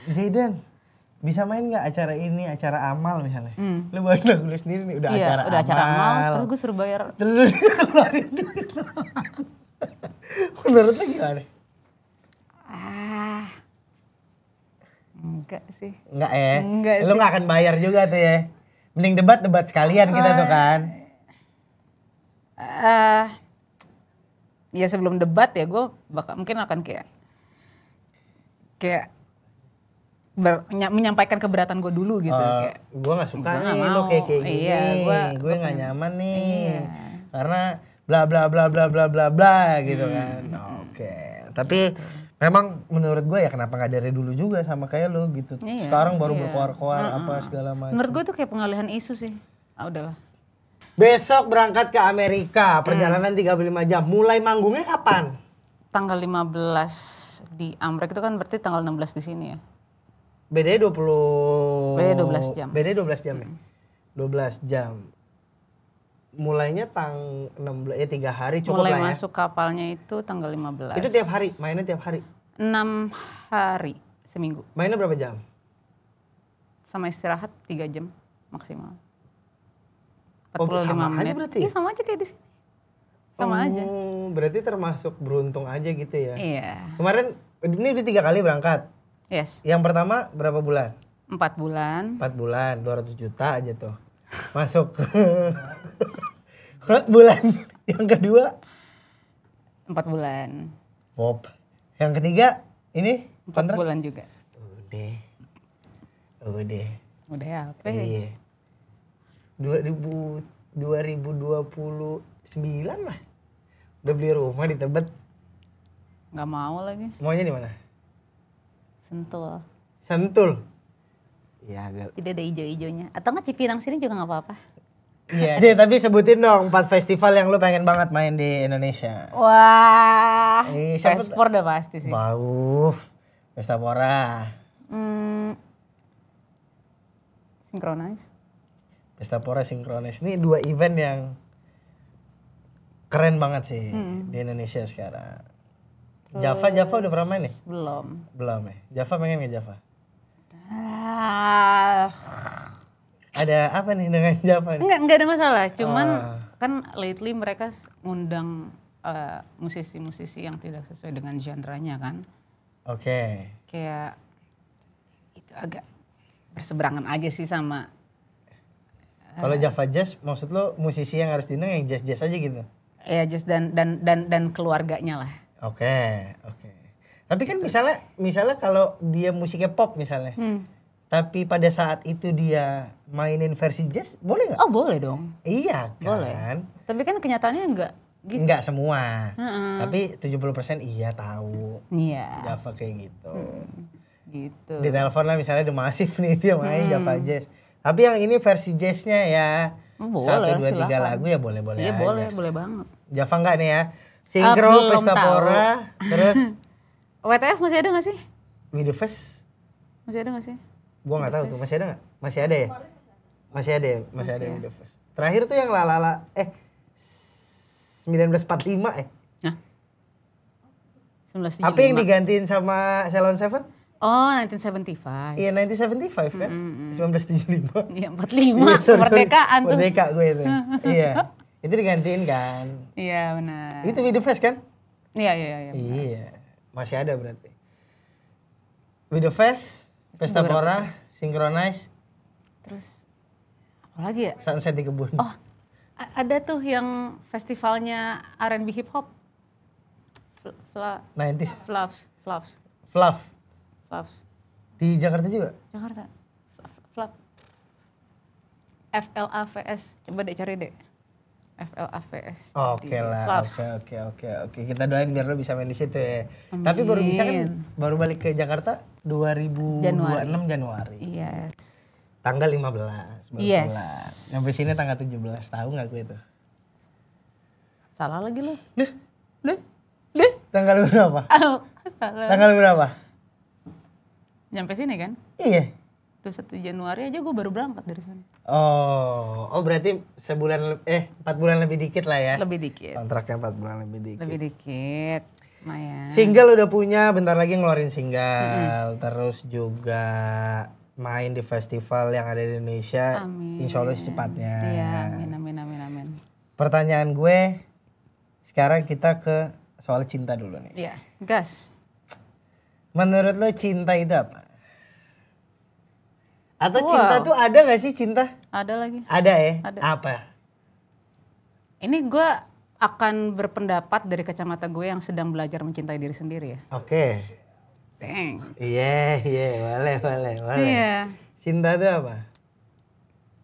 Jayden bisa main nggak acara ini, acara amal misalnya? Lu bawain lagu lu sendiri nih, udah acara amal. Terus gue suruh bayar. Terus lu keluarin duit lo. Menurut lu gimana? Enggak sih. Enggak ya? Enggak Lu nggak akan bayar juga tuh ya? Mending debat sekalian kita tuh kan? Ya sebelum debat ya gue mungkin akan kayak menyampaikan keberatan gue dulu gitu. Kayak, gue nggak suka gua nih nggak lo mau. kayak gini. Iya, gue nggak nyaman nih. Iya. Karena bla bla bla bla bla bla bla gitu kan. Oke. Tapi memang menurut gue ya kenapa nggak dari dulu juga sama kayak lo gitu. Iya, Sekarang baru iya. berkoar-koar apa segala macam. menurut gue itu kayak pengalihan isu sih. Udahlah. Besok berangkat ke Amerika, perjalanan 35 jam. Mulai manggungnya kapan? Tanggal 15 di Amrek itu kan berarti tanggal 16 di sini ya. Bedanya 20 Beda 12 jam. Beda 12 jam ya? 12 jam. Mulainya 16, 3 hari cukup Mulai lah ya? masuk kapalnya itu tanggal 15. Itu tiap hari? Mainnya tiap hari? 6 hari seminggu. Mainnya berapa jam? Sama istirahat 3 jam maksimal. Oh, 45 sama aja menit. berarti? Iya sama aja kayak di sini. Sama aja. Berarti termasuk beruntung aja gitu ya? Iya. Kemarin ini udah 3 kali berangkat. Yes. Yang pertama berapa bulan? 4 bulan. 4 bulan, 200 juta aja tuh. Masuk. 4 bulan. Yang kedua? 4 bulan. Pop. Yang ketiga ini 4 bulan juga. Udah. Udah ya apa? Iya. 2029 lah. Udah beli rumah di Tebet. Gak mau lagi. Maunya di mana? Sentul. Sentul. Ya agak. Tidak ada ijo-ijonya. Atau nggak Cipinang sini juga nggak apa-apa. Iya, tapi sebutin dong 4 festival yang lu pengen banget main di Indonesia. Wah. Siapa- Pespor udah pasti sih. Bau. Pesta Pora. Synchronize. Pesta Pora Synchronize. Ini 2 event yang keren banget sih di Indonesia sekarang. Java udah pernah main nih? Belum. Belum ya. Java pengen nggak Java? Ah. Ada apa nih dengan Java nih? Enggak ada masalah. Cuman kan lately mereka ngundang musisi-musisi yang tidak sesuai dengan genre-nya kan. Oke. Kayak itu agak berseberangan aja sih sama. Kalau Java Jazz maksud lo musisi yang harus diundang yang jazz aja gitu? Ya just dan keluarganya lah. Oke. Tapi kan misalnya kalau dia musiknya pop misalnya. Tapi pada saat itu dia mainin versi jazz, boleh nggak? Oh boleh dong. Iya kan? Boleh. Tapi kan kenyataannya enggak gitu. Enggak semua. Tapi 70% iya tahu. Iya. Java kayak gitu. Gitu. Di telepon lah misalnya The Massive nih dia main Java Jazz. Tapi yang ini versi jazznya ya. Boleh, 1, 2, 3 silakan. lagu ya boleh-boleh Iya aja. boleh banget. Java enggak nih ya? Sinkro, Belum Pesta tahu. Pora, terus WTF masih ada gak sih? Video Fest. Masih ada gak sih? Gua nggak tahu tuh masih ada nggak? Masih ada ya? Masih ada Masih. Video Fest. Terakhir tuh yang Lalala 1945 Hah? 1975. Apa yang digantiin sama Ceylon Seven? Oh 1975. Iya 1975 kan? 1975. Iya 45 Iya, sorry. kemerdekaan tuh. Merdeka gue itu. Iya. Itu digantiin kan? Iya benar. Itu Video Fest kan? Iya. Iya. Masih ada berarti. Video Fest, Pesta Pora, Synchronize, Terus apa lagi ya? Sunset di Kebun. Oh ada tuh yang festivalnya R&B hip hop. 90s. Fluffs. Fluff. Di Jakarta juga? Jakarta. Fluff. FLAVS. Coba deh cari deh. FLAVS. Oke lah. Fluffs. Oke. Kita doain biar lo bisa main di situ ya. Tapi baru bisa kan baru balik ke Jakarta 2026 Januari. Yes. Tanggal 15 baru Yes. kelar. Sampai sini tanggal 17. Tahu nggak gue itu? Salah lagi lu. Deh. Tanggal berapa? Salah. Tanggal berapa? Nyampe sini kan? Iya. 21 Januari aja gue baru berangkat dari sana. Oh berarti 4 bulan lebih dikit lah ya. Lebih dikit. Kontraknya 4 bulan lebih dikit. Lebih dikit. Lumayan. Single udah punya, bentar lagi ngeluarin single. Terus juga main di festival yang ada di Indonesia. Amin. Insya Allah secepatnya. Iya, amin. Pertanyaan gue, sekarang kita ke soal cinta dulu nih. Iya, gas. Menurut lo cinta itu apa? Atau cinta tuh ada gak sih cinta? Ada lagi. Ada ya? Ada. Apa? Ini gue akan berpendapat dari kacamata gue yang sedang belajar mencintai diri sendiri ya. Oke. Dang. Iya, boleh. Iya. Cinta itu apa?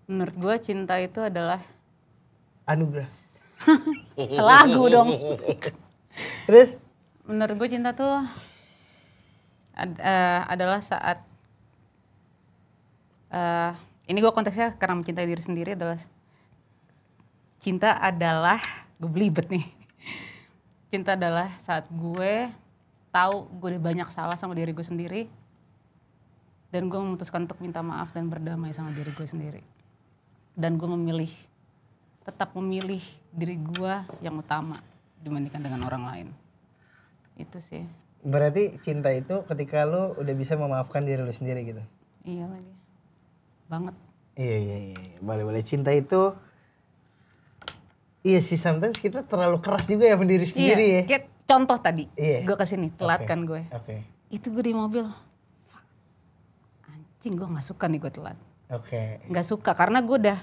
Menurut gue cinta itu adalah Anugerah. lagu dong. Terus? Menurut gue cinta tuh adalah saat ini gue konteksnya karena mencintai diri sendiri adalah cinta adalah gue belibet nih. Cinta adalah saat gue tahu gue udah banyak salah sama diri gue sendiri Dan gue memutuskan untuk minta maaf dan berdamai sama diri gue sendiri. Dan gue tetap memilih diri gue yang utama dibandingkan dengan orang lain. Itu sih. Berarti cinta itu ketika lu udah bisa memaafkan diri lu sendiri gitu? Iya lagi. Banget. Iya. Boleh. Cinta itu, iya sih sometimes kita terlalu keras juga ya sendiri sendiri ya. Kayak contoh tadi, gue kasih nih, telat Oke. kan gue. Oke. Itu gue di mobil, fuck, anjing gue gak suka nih gue telat. Oke. Gak suka karena gue udah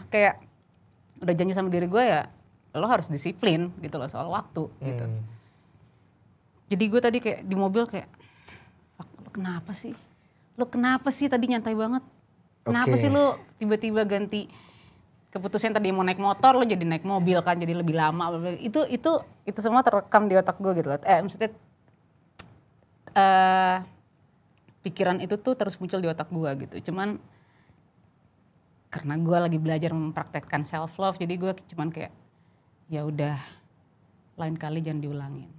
janji sama diri gue ya, lo harus disiplin gitu loh soal waktu gitu. Jadi gue tadi kayak di mobil kayak, fuck, lo kenapa sih tadi nyantai banget? Kenapa Oke. sih lo tiba-tiba ganti keputusan tadi mau naik motor lo jadi naik mobil kan, jadi lebih lama. Itu semua terekam di otak gue gitu loh. Maksudnya pikiran itu tuh terus muncul di otak gue gitu. Cuman karena gue lagi belajar mempraktekkan self love, jadi gue cuman kayak ya udah, lain kali jangan diulangin.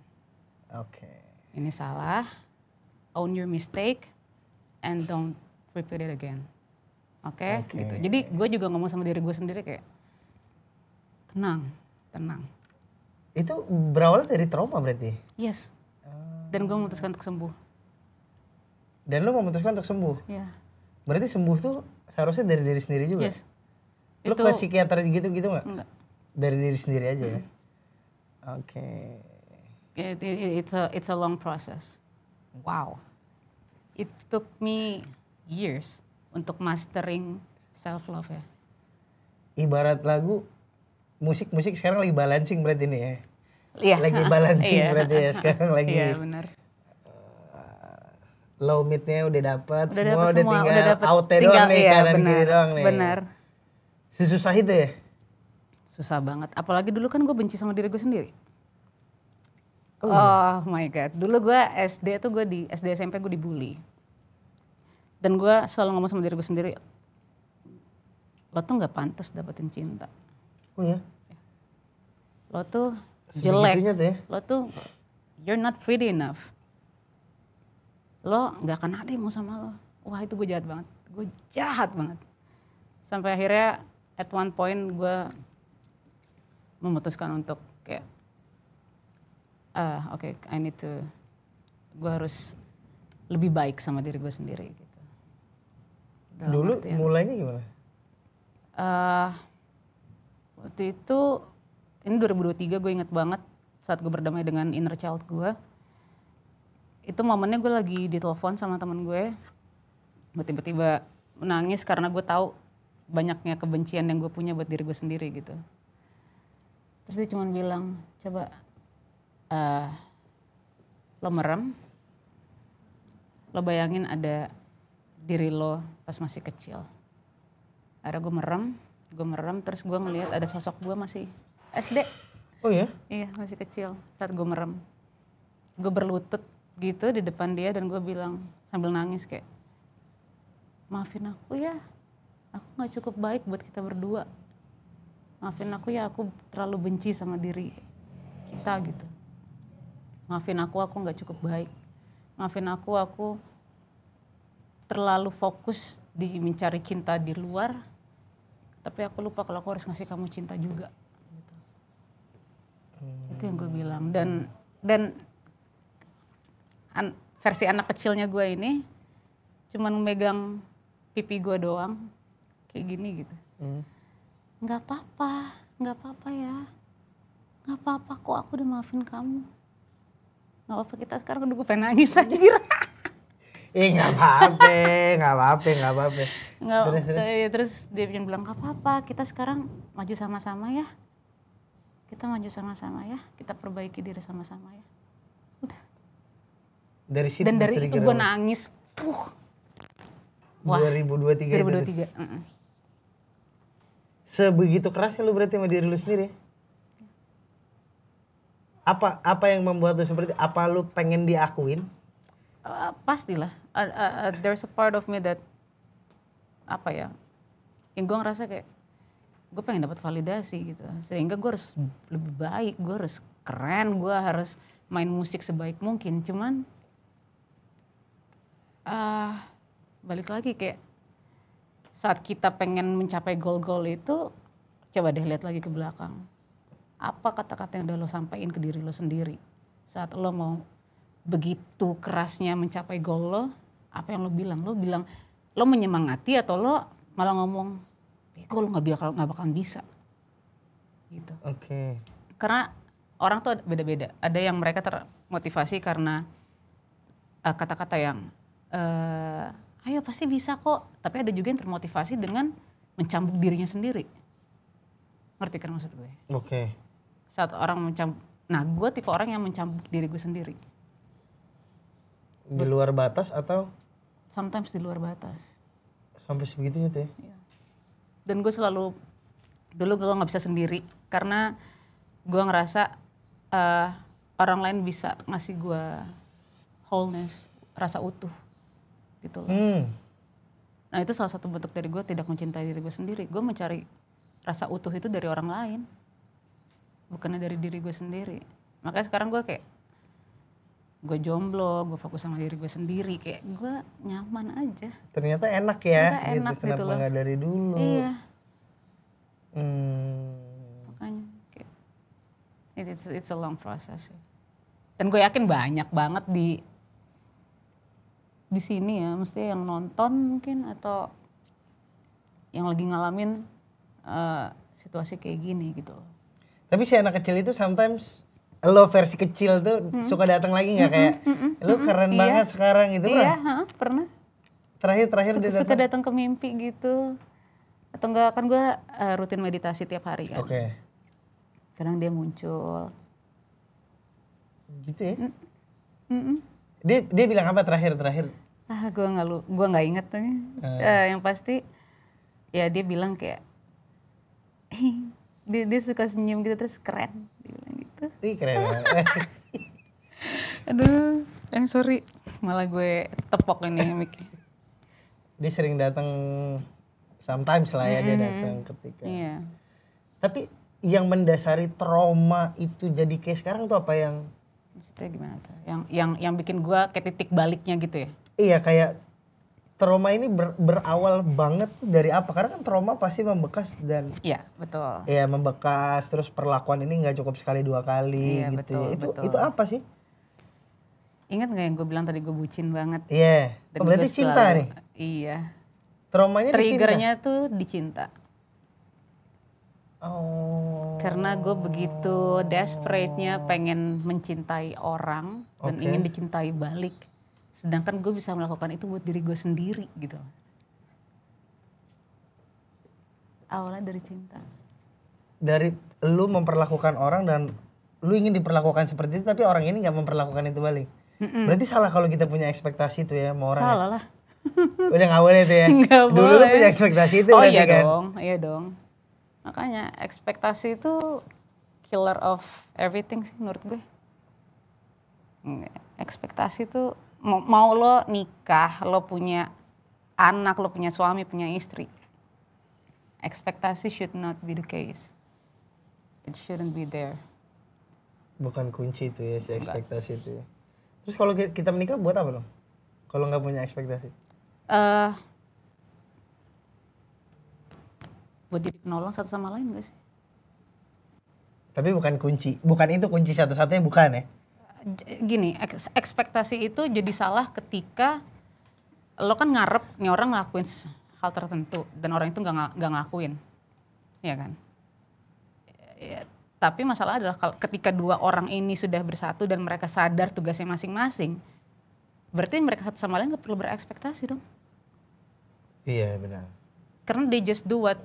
Oke. Ini salah, own your mistake and don't repeat it again. Oke. Gitu. Jadi gue juga ngomong sama diri gue sendiri kayak tenang. Itu berawal dari trauma berarti? Yes. Dan gue memutuskan untuk sembuh. Dan lu memutuskan untuk sembuh? Iya. Berarti sembuh tuh seharusnya dari diri sendiri juga? Yes. Lu ke psikiater gitu gak? Enggak. Dari diri sendiri aja ya? Oke. It's a long process. Wow. It took me years untuk mastering self love ya. Ibarat lagu, musik sekarang lagi balancing berarti nih ya? Iya. Lagi balancing berarti ya sekarang lagi. Iya benar. Low midnya udah dapat, Udah tinggal dapet, out-nya doang nih, iya, kanan kiri doang nih. Benar. Sesusah itu ya? Susah banget. Apalagi dulu kan gue benci sama diri gue sendiri. Oh my god. Dulu gue SD SMP gue dibully. Dan gue selalu ngomong sama diri gue sendiri, lo tuh gak pantas dapetin cinta. Oh ya? Lo tuh jelek. Sebegitunya tuh ya? Lo tuh you're not pretty enough. Lo gak akan ada yang mau sama lo. Wah itu gue jahat banget. Gue jahat banget. Sampai akhirnya at one point gue memutuskan untuk kayak oke, gue harus lebih baik sama diri gue sendiri gitu. Dalam Dulu artian, mulainya gimana? waktu itu, ini 2023 gue inget banget saat gue berdamai dengan inner child gue. Itu momennya gue lagi ditelepon sama temen gue tiba-tiba menangis karena gue tahu banyaknya kebencian yang gue punya buat diri gue sendiri gitu. Terus dia cuma bilang, coba lo merem, lo bayangin ada diri lo pas masih kecil. Akhirnya gue merem terus gue ngelihat ada sosok gue masih SD. Oh ya? Iya masih kecil saat gue merem. Gue berlutut gitu di depan dia dan gue bilang sambil nangis kayak, maafin aku ya, aku gak cukup baik buat kita berdua. Maafin aku ya, aku terlalu benci sama diri kita gitu. Maafin aku gak cukup baik. Maafin aku terlalu fokus di mencari cinta di luar, tapi aku lupa kalau aku harus ngasih kamu cinta juga. Gitu. Itu yang gue bilang. Dan versi anak kecilnya gue ini cuman megang pipi gue doang, kayak gini gitu. Nggak apa-apa ya. Nggak apa-apa kok, aku udah maafin kamu. Nggak apa-apa, kita sekarang udah gue pengen nangis anjir. Nggak apa-apa. Terus dia bilang nggak apa-apa, kita sekarang maju sama-sama ya. Kita maju sama-sama ya, kita perbaiki diri sama-sama ya. Udah. Dari situ dan dari itu gue nangis. Wah, 2023 itu. Sebegitu kerasnya lu berarti sama diri lu sendiri? Apa yang membuat lu seperti, apa lu pengen diakuin? Pastilah. There's a part of me that yang gue ngerasa kayak gue pengen dapat validasi gitu, sehingga gue harus lebih baik, gue harus keren, gue harus main musik sebaik mungkin. Cuman balik lagi kayak saat kita pengen mencapai goal-goal itu, coba deh lihat lagi ke belakang. Apa kata-kata yang udah lo sampaikan ke diri lo sendiri saat lo mau begitu kerasnya mencapai goal lo, apa yang lo bilang? Lo menyemangati atau lo malah ngomong, bego lo nggak bakalan bisa, gitu. Oke. Karena orang tuh beda-beda. Ada yang mereka termotivasi karena kata-kata yang ayo pasti bisa kok. Tapi ada juga yang termotivasi dengan mencambuk dirinya sendiri. Ngerti kan maksud gue? Oke. Saat orang nah gue tipe orang yang mencambuk diri gue sendiri. Di luar batas atau? Sometimes di luar batas. Sampai sebegitunya tuh ya? Iya. Dan gue dulu gue gak bisa sendiri. Karena gue ngerasa orang lain bisa ngasih gue wholeness, rasa utuh gitu loh. Nah itu salah satu bentuk dari gue tidak mencintai diri gue sendiri. Gue mencari rasa utuh itu dari orang lain, bukannya dari diri gue sendiri. Makanya sekarang gue kayak, gue jomblo, gue fokus sama diri gue sendiri, kayak gue nyaman aja. Ternyata enak ya, ternyata enak gitu. Kenapa nggak dari dulu? Iya. Makanya kayak, it's a long process ya. Dan gue yakin banyak banget di sini ya, mesti yang nonton mungkin atau yang lagi ngalamin situasi kayak gini gitu. Tapi si anak kecil itu sometimes lo versi kecil tuh suka datang lagi nggak kayak lo keren banget sekarang gitu Iya, pernah. Terakhir dia Suka datang ke mimpi gitu. Atau enggak, kan gue rutin meditasi tiap hari kan. Oke. Kadang dia muncul. Gitu ya? Dia bilang apa terakhir? Gue nggak inget tuh. Yang pasti ya dia bilang kayak dia suka senyum gitu terus keren, dia bilang gitu. Ih keren banget. Aduh, sorry malah gue tepok ini mic-nya. Dia sering datang sometimes lah ya, dia datang ketika. Iya. Tapi yang mendasari trauma itu jadi kayak sekarang tuh apa yang? Maksudnya gimana tuh? Yang bikin gue kayak titik baliknya gitu ya? Iya kayak trauma ini berawal banget dari apa? Karena kan trauma pasti membekas dan iya betul. Iya membekas, terus perlakuan ini nggak cukup sekali 2 kali iya, gitu. Betul. Itu apa sih? Ingat nggak yang gue bilang tadi gue bucin banget? Iya. Dan Berarti cinta nih? Iya. Traumanya triggernya tuh dicinta. Oh. Karena gue begitu desperate-nya pengen mencintai orang dan ingin dicintai balik. Sedangkan gue bisa melakukan itu buat diri gue sendiri gitu. Awalnya dari cinta. Dari lu memperlakukan orang dan lu ingin diperlakukan seperti itu tapi orang ini gak memperlakukan itu balik. Berarti salah kalau kita punya ekspektasi itu ya sama orang. Salah lah. Udah gak boleh tuh ya? Nggak Dulu boleh. lu punya ekspektasi itu berarti iya kan? iya dong. Makanya ekspektasi itu killer of everything sih menurut gue. Ekspektasi itu mau lo nikah, lo punya anak, lo punya suami, punya istri. Ekspektasi should not be the case. It shouldn't be there. Bukan kunci itu ya si ekspektasi itu ya. Terus kalau kita menikah buat apa dong? Kalau nggak punya ekspektasi? Buat jadi penolong satu sama lain gak sih? Tapi bukan kunci, bukan itu kunci satu-satunya bukan ya? Gini, ekspektasi itu jadi salah ketika lo kan ngarep nih orang ngelakuin hal tertentu dan orang itu nggak ngelakuin, ya kan? Ya, tapi masalah adalah ketika 2 orang ini sudah bersatu dan mereka sadar tugasnya masing-masing, berarti mereka satu sama lain nggak perlu berekspektasi dong? Iya benar. Karena they just do what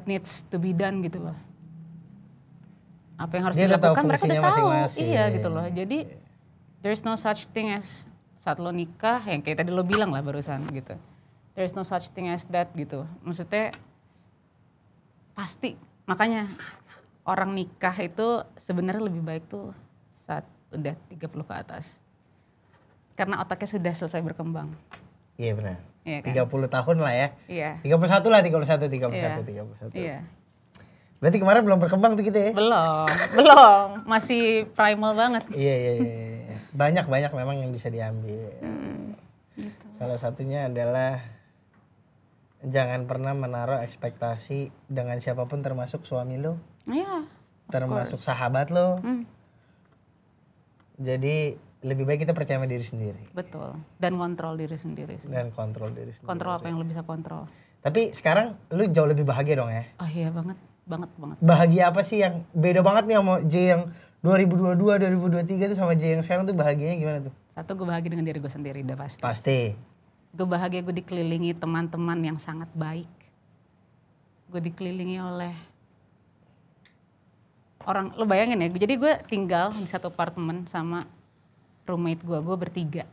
needs to be done gitu loh. Apa yang harus Dia dilakukan mereka udah tahu. masing-masing. Iya gitu loh. Jadi there's no such thing as saat lo nikah yang kayak tadi lo bilang lah barusan gitu. There's no such thing as that gitu. Maksudnya pasti makanya orang nikah itu sebenarnya lebih baik tuh saat udah 30 ke atas. Karena otaknya sudah selesai berkembang. Iya benar. Iya kan? 30 tahun lah ya. Iya. 31 lah, 31. Iya. Berarti kemarin belum berkembang tuh kita ya? Belum. Masih primal banget. Iya. Banyak memang yang bisa diambil. Gitu. Salah satunya adalah jangan pernah menaruh ekspektasi dengan siapapun termasuk suami lo, Iya. termasuk sahabat lo. Jadi lebih baik kita percaya sama diri sendiri Betul. Dan kontrol diri sendiri sih. dan kontrol diri sendiri. Kontrol apa yang lo bisa kontrol. Tapi sekarang lu jauh lebih bahagia dong ya? Oh iya banget. Bahagia apa sih yang beda banget nih sama J yang 2022, 2023 tuh sama J yang sekarang tuh bahagianya gimana tuh? Satu, gue bahagia dengan diri gue sendiri, udah pasti. Pasti. Gue bahagia gue dikelilingi teman-teman yang sangat baik. Gue dikelilingi oleh orang, lo bayangin ya, jadi gue tinggal di satu apartemen sama roommate gue bertiga.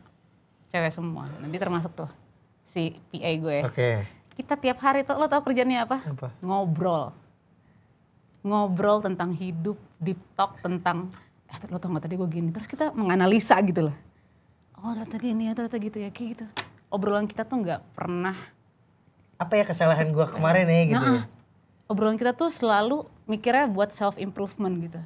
Cewek semua, nanti termasuk tuh si PA gue. Oke. Kita tiap hari tuh, lo tau kerjanya apa? Apa? Ngobrol tentang hidup, deep talk tentang, lo tau gak tadi gue gini, terus kita menganalisa gitu loh. Oh ternyata gini ya, ternyata gitu ya, kayak gitu. Obrolan kita tuh gak pernah. Apa ya kesalahan gue kemarin ya gitu ya? Obrolan kita tuh selalu mikirnya buat self improvement gitu.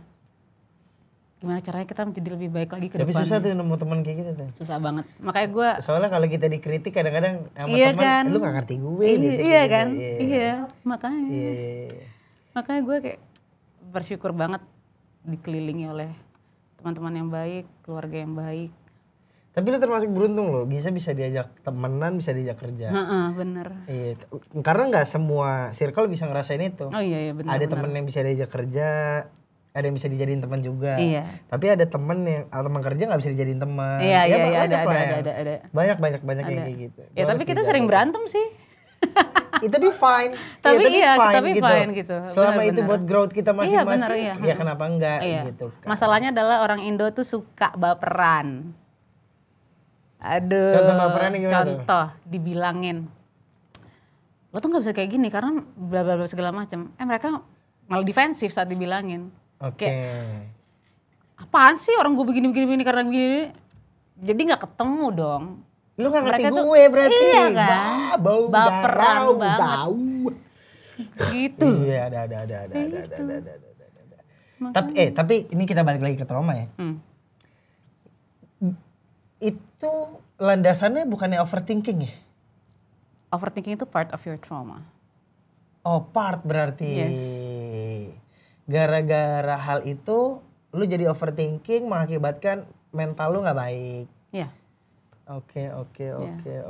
Gimana caranya kita menjadi lebih baik lagi ke depan. Tapi susah tuh nemu teman kayak gitu tuh. Susah banget. Makanya gue. Soalnya kalau kita dikritik kadang-kadang sama Iya teman, kan? lu gak ngerti gue. Iya kan? Iya. Makanya. Iya. Makanya gue kayak bersyukur banget dikelilingi oleh teman-teman yang baik, keluarga yang baik. Tapi lu termasuk beruntung loh, bisa diajak temenan, bisa diajak kerja. Bener. Iya, karena nggak semua circle bisa ngerasain itu. Oh iya bener. Ada temen yang bisa diajak kerja, ada yang bisa dijadiin teman juga. Iya. Tapi ada temen yang teman kerja nggak bisa dijadiin teman. Iya, Ya, ada. Banyak yang kayak gitu. Ya tapi kita sering berantem sih. Tapi fine. Tapi ya, tapi fine gitu. Selama Bener, itu buat growth kita masing-masing, iya. ya kenapa enggak gitu kan. Masalahnya adalah orang Indo tuh suka baperan. Aduh. Contoh baperan gimana tuh? Contoh dibilangin. Lo tuh gak bisa kayak gini karena bla bla bla segala macam. Mereka malah defensif saat dibilangin. Oke. Apaan sih orang gue begini karena begini. Jadi gak ketemu dong. Lu gak ngerti Mereka gue berarti. Iya kan. Bau baperan garau, banget. bau. Gitu. Iya ada. Tapi ini kita balik lagi ke trauma ya. Itu landasannya bukannya overthinking ya? Overthinking itu part of your trauma. Oh part berarti. Yes. Gara-gara hal itu lu jadi overthinking mengakibatkan mental lu gak baik. Iya. Oke.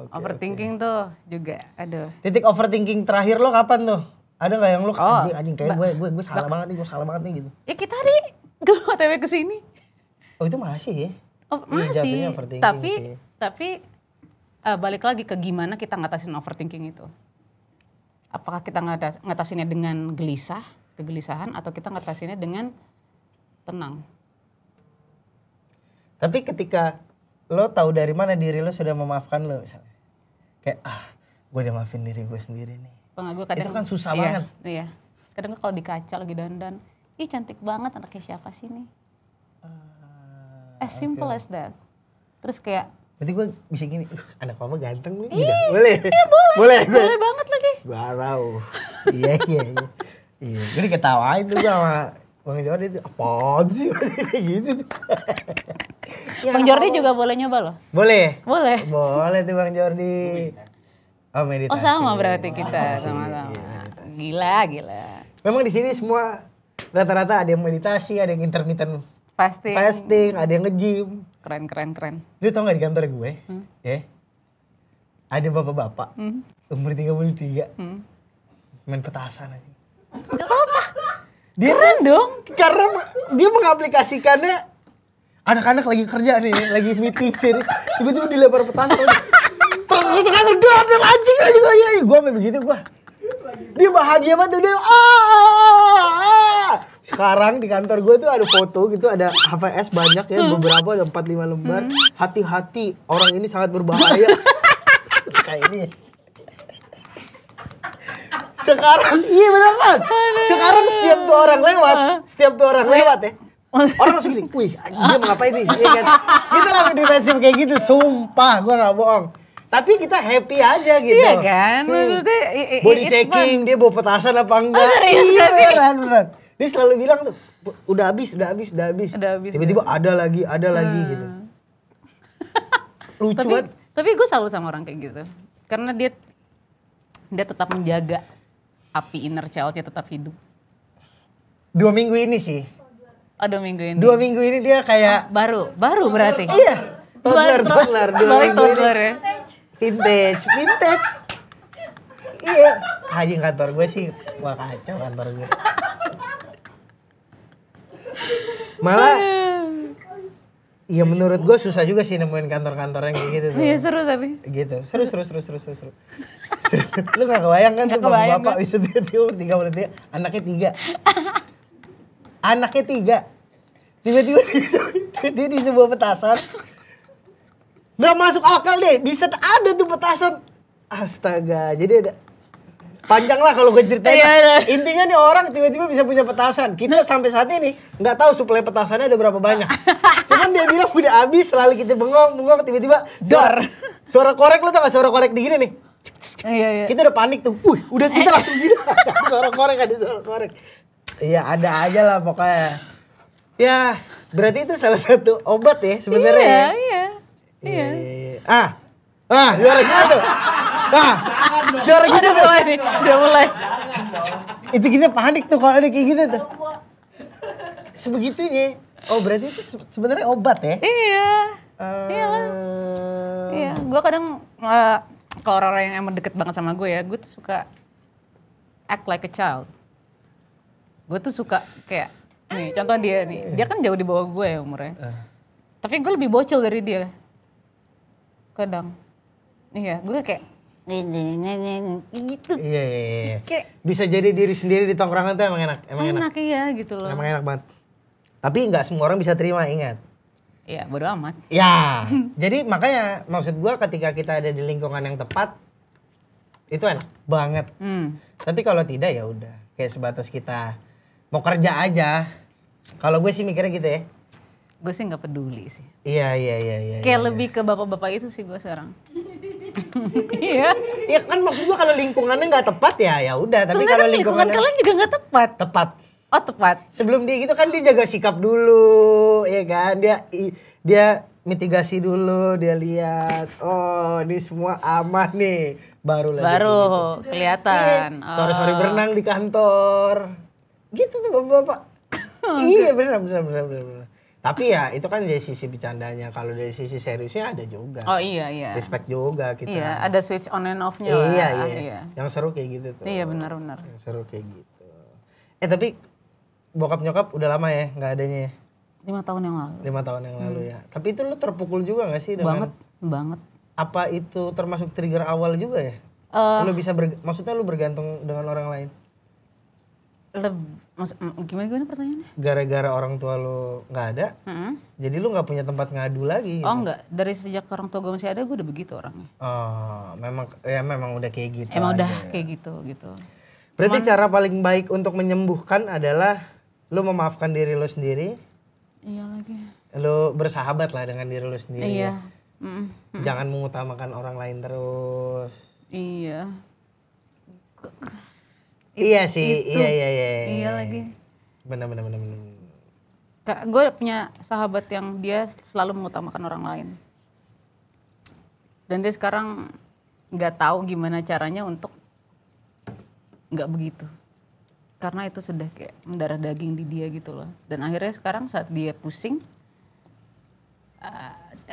Overthinking tuh juga, aduh. Titik overthinking terakhir lo kapan tuh? Ada gak yang lu anjing kayak gue salah banget nih gitu. Ya kita tadi gue OTW kesini. Oh itu masih ya? Oh, Jatuhnya masih, overthinking sih. tapi balik lagi ke gimana kita ngatasin overthinking itu. Apakah kita ngatasinnya dengan kegelisahan, atau kita ngatasinnya dengan tenang. Tapi ketika lo tahu dari mana diri lo sudah memaafkan lo misalnya. Kayak gue udah maafin diri gue sendiri nih. Gue kadang, itu kan susah banget. Iya, kadang kalau di kaca lagi dandan, ih cantik banget anaknya siapa sih nih. As simple as that. Terus kayak berarti gue bisa gini, anak mama ganteng nih gitu. Boleh? Iya boleh banget lagi. Barau. Iya. Gue diketawain tuh sama Bang Jordi itu, apaan sih kayak gitu tuh. Bang Jordi juga boleh nyoba loh. Boleh tuh Bang Jordi. Oh meditasi. Oh sama berarti kita sama-sama. Gila. Memang di sini semua rata-rata ada yang meditasi, ada yang intermittent fasting, ada yang nge-gym. Keren. Lu tau gak di kantor gue, ya, ada bapak-bapak, umur 33, main petasan aja. Gak apa-apa. Dia keren dong. Karena dia mengaplikasikannya, anak-anak lagi kerja nih, lagi meeting serius, tiba-tiba dilempar petasan. Terus kan udah anjing. Gue sampe begitu gue. Dia bahagia banget, dia Sekarang di kantor gue tuh ada foto gitu, ada HVS banyak ya, beberapa ada 4-5 lembar. Hati-hati, orang ini sangat berbahaya. Kayak ini. Sekarang, iya bener kan? Sekarang setiap tuh orang lewat ya. Orang langsung gini, wih dia mau ngapain nih? Iya kan? Kita langsung defensif kayak gitu, sumpah gue gak bohong. Tapi kita happy aja gitu. Iya kan? Body checking, dia bawa petasan apa enggak. Iya beneran. Dia selalu bilang tuh, udah habis. Tiba-tiba ada lagi gitu. Lucu banget. Tapi gue selalu sama orang kayak gitu. Karena dia tetap menjaga api inner child-nya tetap hidup. 2 minggu ini sih. Oh 2 minggu ini. 2 minggu ini dia kayak Baru berarti. iya, toddler 2 Balik minggu ini. toddler ya. Vintage. Iya, anjing kantor gue sih, wah kacau kantor gue. Malah, ya menurut gue susah juga sih nemuin kantor-kantor yang kayak gitu tuh. Iya seru tapi. Gitu, seru. Lu gak kebayang kan Nggak tuh kebayang, bapak bisa tiba-tiba 3 anaknya 3. Anaknya 3. Tiba-tiba dia bisa bawa petasan. Nggak masuk akal deh, bisa ada tuh petasan. Astaga, jadi ada panjang lah kalau gue ceritain. Iya. Intinya nih orang tiba-tiba bisa punya petasan. Kita sampai saat ini nggak tahu suplai petasannya ada berapa banyak. Cuman dia bilang udah habis, lalu kita bengong tiba-tiba Dor. Suara korek, lu tau gak suara korek di gini nih? Iya. Kita udah panik tuh. Udah kita langsung gini. Ada suara korek. Iya, ada aja lah pokoknya. Ya, berarti itu salah satu obat ya sebenarnya. Iya. Suara gitu tuh. Suara gitu tuh. Udah mulai. Itu kita panik tuh kalau ada kayak gitu tuh. Sebegitunya. Oh, berarti itu sebenarnya obat ya? Iya. Iyalah. Iya, gue kadang kalau orang-orang yang emang deket banget sama gue ya, gue tuh suka act like a child. Gue tuh suka kayak, nih contoh dia nih, dia kan jauh di bawah gue ya umurnya. Tapi gue lebih bocil dari dia. Kadang. Iya, gue kayak gitu. Iya. Kayak Bisa jadi diri sendiri di tongkrongan tuh emang enak. enak iya gitu loh. Emang enak banget. Tapi nggak semua orang bisa terima, ingat. Iya, bodo amat. Ya, jadi makanya maksud gua ketika kita ada di lingkungan yang tepat itu enak banget. Tapi kalau tidak ya udah, kayak sebatas kita mau kerja aja. Kalau gue sih mikirnya gitu ya. Gue sih nggak peduli sih. Iya. Kayak lebih ke bapak-bapak itu sih gue sekarang. Iya. Iya kan maksud gua kalau lingkungannya nggak tepat ya udah. Tapi Sebenarnya kalau kan lingkungan lingkungannya kalian juga nggak tepat. tepat. Oh tepat. Sebelum dia gitu kan dia jaga sikap dulu, ya kan? Dia mitigasi dulu, dia lihat, oh ini semua aman nih, baru Kelihatan. Sore-sore berenang di kantor, gitu tuh bapak-bapak. Iya benar. Tapi ya itu kan dari sisi bercandanya, kalau dari sisi seriusnya ada juga. Oh iya. Respect juga kita. Iya, ada switch on and off-nya Iya. Iya. Yang seru kayak gitu tuh. Iya benar. Yang seru kayak gitu. Tapi bokap nyokap udah lama ya nggak adanya ya? 5 tahun yang lalu. 5 tahun yang lalu ya. Tapi itu lu terpukul juga gak sih dengan Banget. apa itu termasuk trigger awal juga ya? Lu bisa maksudnya lu bergantung dengan orang lain? Gimana pertanyaannya? Gara-gara orang tua lu nggak ada, jadi lu nggak punya tempat ngadu lagi. Oh enggak, dari sejak orang tua gue masih ada gue udah begitu orangnya. Oh, memang udah kayak gitu. Emang aja udah ya. kayak gitu. Berarti cara paling baik untuk menyembuhkan adalah lu memaafkan diri lu sendiri. Iya lagi. Lu bersahabat lah dengan diri lu sendiri. Iya. Ya. Jangan mengutamakan orang lain terus. Iya. Iya sih, iya. Iya lagi. Benar. Gue punya sahabat yang dia selalu mengutamakan orang lain. Dan dia sekarang nggak tahu gimana caranya untuk nggak begitu. Karena itu sudah kayak mendarah daging di dia gitu loh. Dan akhirnya sekarang saat dia pusing,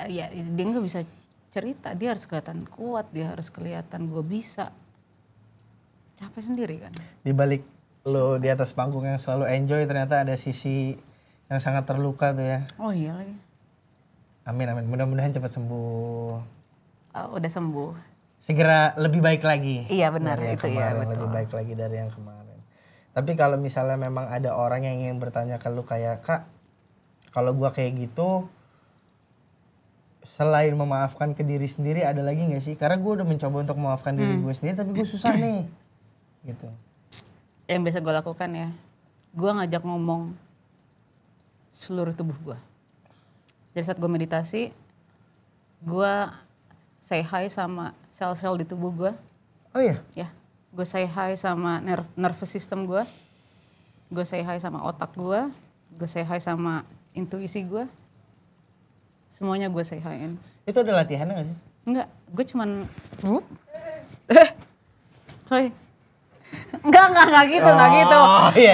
ya dia nggak bisa cerita. Dia harus kelihatan kuat, dia harus kelihatan gue bisa. Capek sendiri kan. Di balik lo di atas panggung yang selalu enjoy, ternyata ada sisi yang sangat terluka tuh ya. Oh iya lagi. Amin. Mudah-mudahan cepat sembuh. Udah sembuh. Segera lebih baik lagi. Iya benar dari yang itu ya kemarin, betul. lebih baik lagi dari yang kemarin. Tapi kalau misalnya memang ada orang yang ingin bertanya ke lu kayak, Kak, kalau gua kayak gitu, selain memaafkan ke diri sendiri ada lagi gak sih? Karena gua udah mencoba untuk memaafkan diri gue sendiri, tapi gue susah nih. Gitu. Yang biasa gue lakukan ya, gue ngajak ngomong seluruh tubuh gue. Jadi saat gue meditasi, gue say hi sama sel-sel di tubuh gue. Oh iya? Ya, gue say hi sama nervous system gue say hi sama otak gue say hi sama intuisi gue. Semuanya gue say hi-in. Itu ada latihannya gak sih? Enggak, gue cuman coy. Enggak gitu, enggak gitu. Oh iya.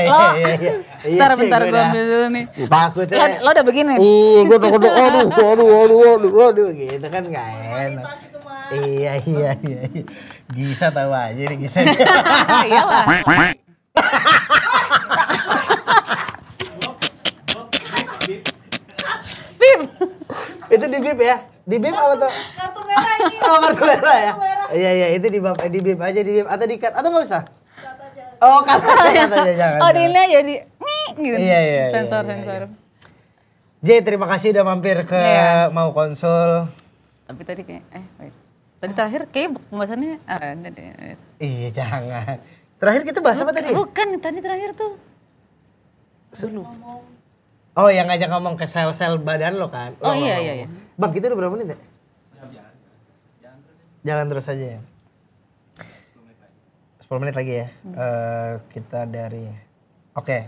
Bentar gue ambil dulu nih. Takutnya. Lo udah begini? Iya, gue takut aduh, gitu kan gak enak. Kualitas itu mah. Iya. Gisa tahu aja nih Gisa. Iyalah. Bip. Itu di bip ya? Di bip apa tuh? Kartu merah ini. Oh, kartu merah ya? Kartu merah. Iya, itu di bip aja, di bip. Atau di cut, atau nggak usah? Kata aja. Oh, cut aja, jangan. Oh, di ini aja di gitu. Iya. Sensor. J, terima kasih udah mampir ke Iya. Mau Konsul. Tapi tadi kayak wait. Tadi terakhir kayak pembahasannya ada deh. Iya, jangan. Terakhir kita bahas apa tadi? Bukan, tadi terakhir tuh. Dulu. Oh, yang ngajak ngomong ke sel-sel badan lo kan? Oh, iya. Bang, kita udah berapa menit ya? Jalan terus aja ya. 10 menit lagi ya. Kita dari... Oke.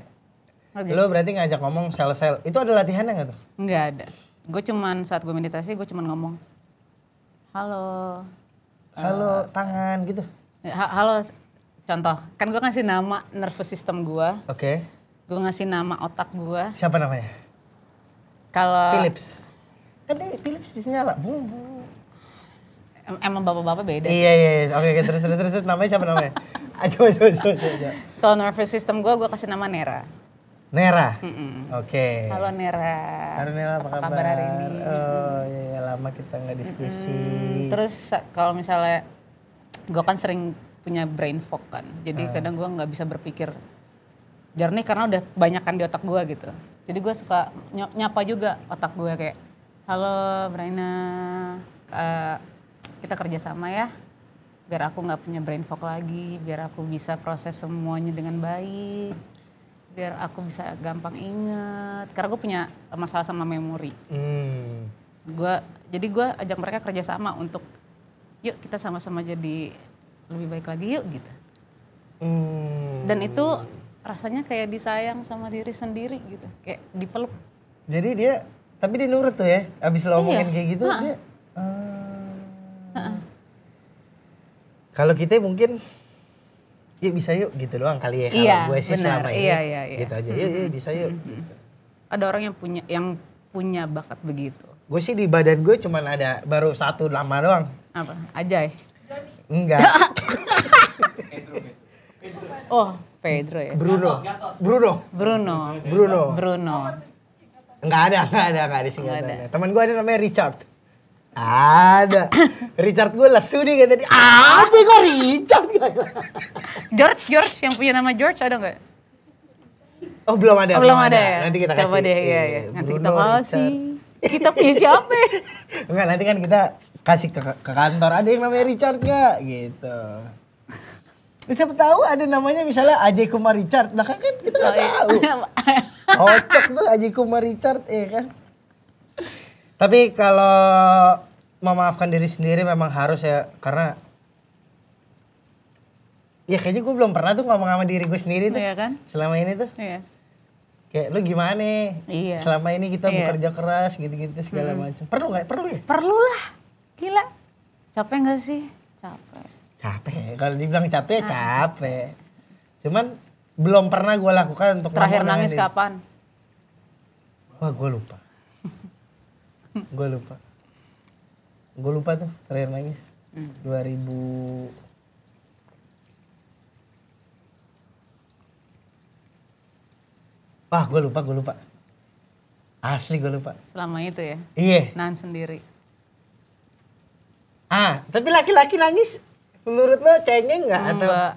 Lo berarti ngajak ngomong sel-sel. Itu ada latihannya nggak tuh? Nggak ada. Gue cuman saat gue meditasi gue cuman ngomong. Halo. Tangan gitu. Halo. Contoh, kan gue ngasih nama nervous system gue. Oke. Gue ngasih nama otak gue. Siapa namanya? Kalau Philips. Kan Philips bisa nyala. Bung. emang bapak-bapak beda. Iya. Oke, terus namanya siapa namanya? Coba. Kalau nervous system gue kasih nama Nera. Nera. Mm-mm. Oke. Halo Nera. Halo Nera, apa kabar hari ini? Oh iya, lama kita nggak diskusi. Terus kalau misalnya gue kan sering punya brain fog kan, jadi kadang gue nggak bisa berpikir jernih karena udah kebanyakan di otak gue gitu. Jadi gue suka nyapa juga otak gue kayak, halo Braina, kita kerja sama ya, biar aku nggak punya brain fog lagi, biar aku bisa proses semuanya dengan baik, biar aku bisa gampang inget, karena gue punya masalah sama memori. Jadi gue ajak mereka kerja sama untuk, yuk kita sama-sama jadi lebih baik lagi yuk gitu. Dan itu rasanya kayak disayang sama diri sendiri gitu, kayak dipeluk. Jadi dia, tapi dia nurut tuh ya, abis lo omongin kayak gitu dia. Kalau kita mungkin, yuk bisa yuk gitu doang kali ya. Kalau gue sih selama ini, iya. gitu aja. Yuk bisa yuk. Gitu. Ada orang yang punya bakat begitu. Gue sih di badan gue cuman ada baru satu nama doang. Apa? Ajay. Enggak. Oh, Pedro ya. Bruno. Enggak ada singkatannya. Teman gue ada namanya Richard. Ada. Richard gue lesu nih kayak tadi. Apa kok Richard? George yang punya nama George ada nggak? Oh belum ada. Belum ada ya. Nanti kita kasih. Coba deh ya. Nanti kita Bruno, kasih. Richard. Kita punya siapa? Enggak, nanti kan kita kasih ke kantor. Ada yang namanya Richard nggak? Gitu. Siapa tahu ada namanya misalnya Ajay Kumar Richard. Nah kan kita nggak tahu. Kocok tuh Ajay Kumar Richard ya kan. Tapi kalau memaafkan diri sendiri memang harus ya, karena ya kayaknya gue belum pernah tuh ngomong sama diri gue sendiri tuh. Iya kan? Selama ini tuh. Iya. Kayak lu gimana? Iya. Selama ini kita bekerja keras gitu-gitu segala macam. Perlu nggak? Perlu ya? Perlu lah. Gila. Capek nggak sih? Capek. Kalau dibilang capek, capek. Cuman belum pernah gue lakukan untuk Terakhir ngomong nangis dengan diri. kapan? Wah, gue lupa. Gue lupa tuh terakhir nangis. 2000. Wah, gue lupa. Asli gue lupa. Selama itu ya? Iya. Nahan sendiri. Tapi laki-laki nangis menurut lo cengeng nggak? Atau Enggak.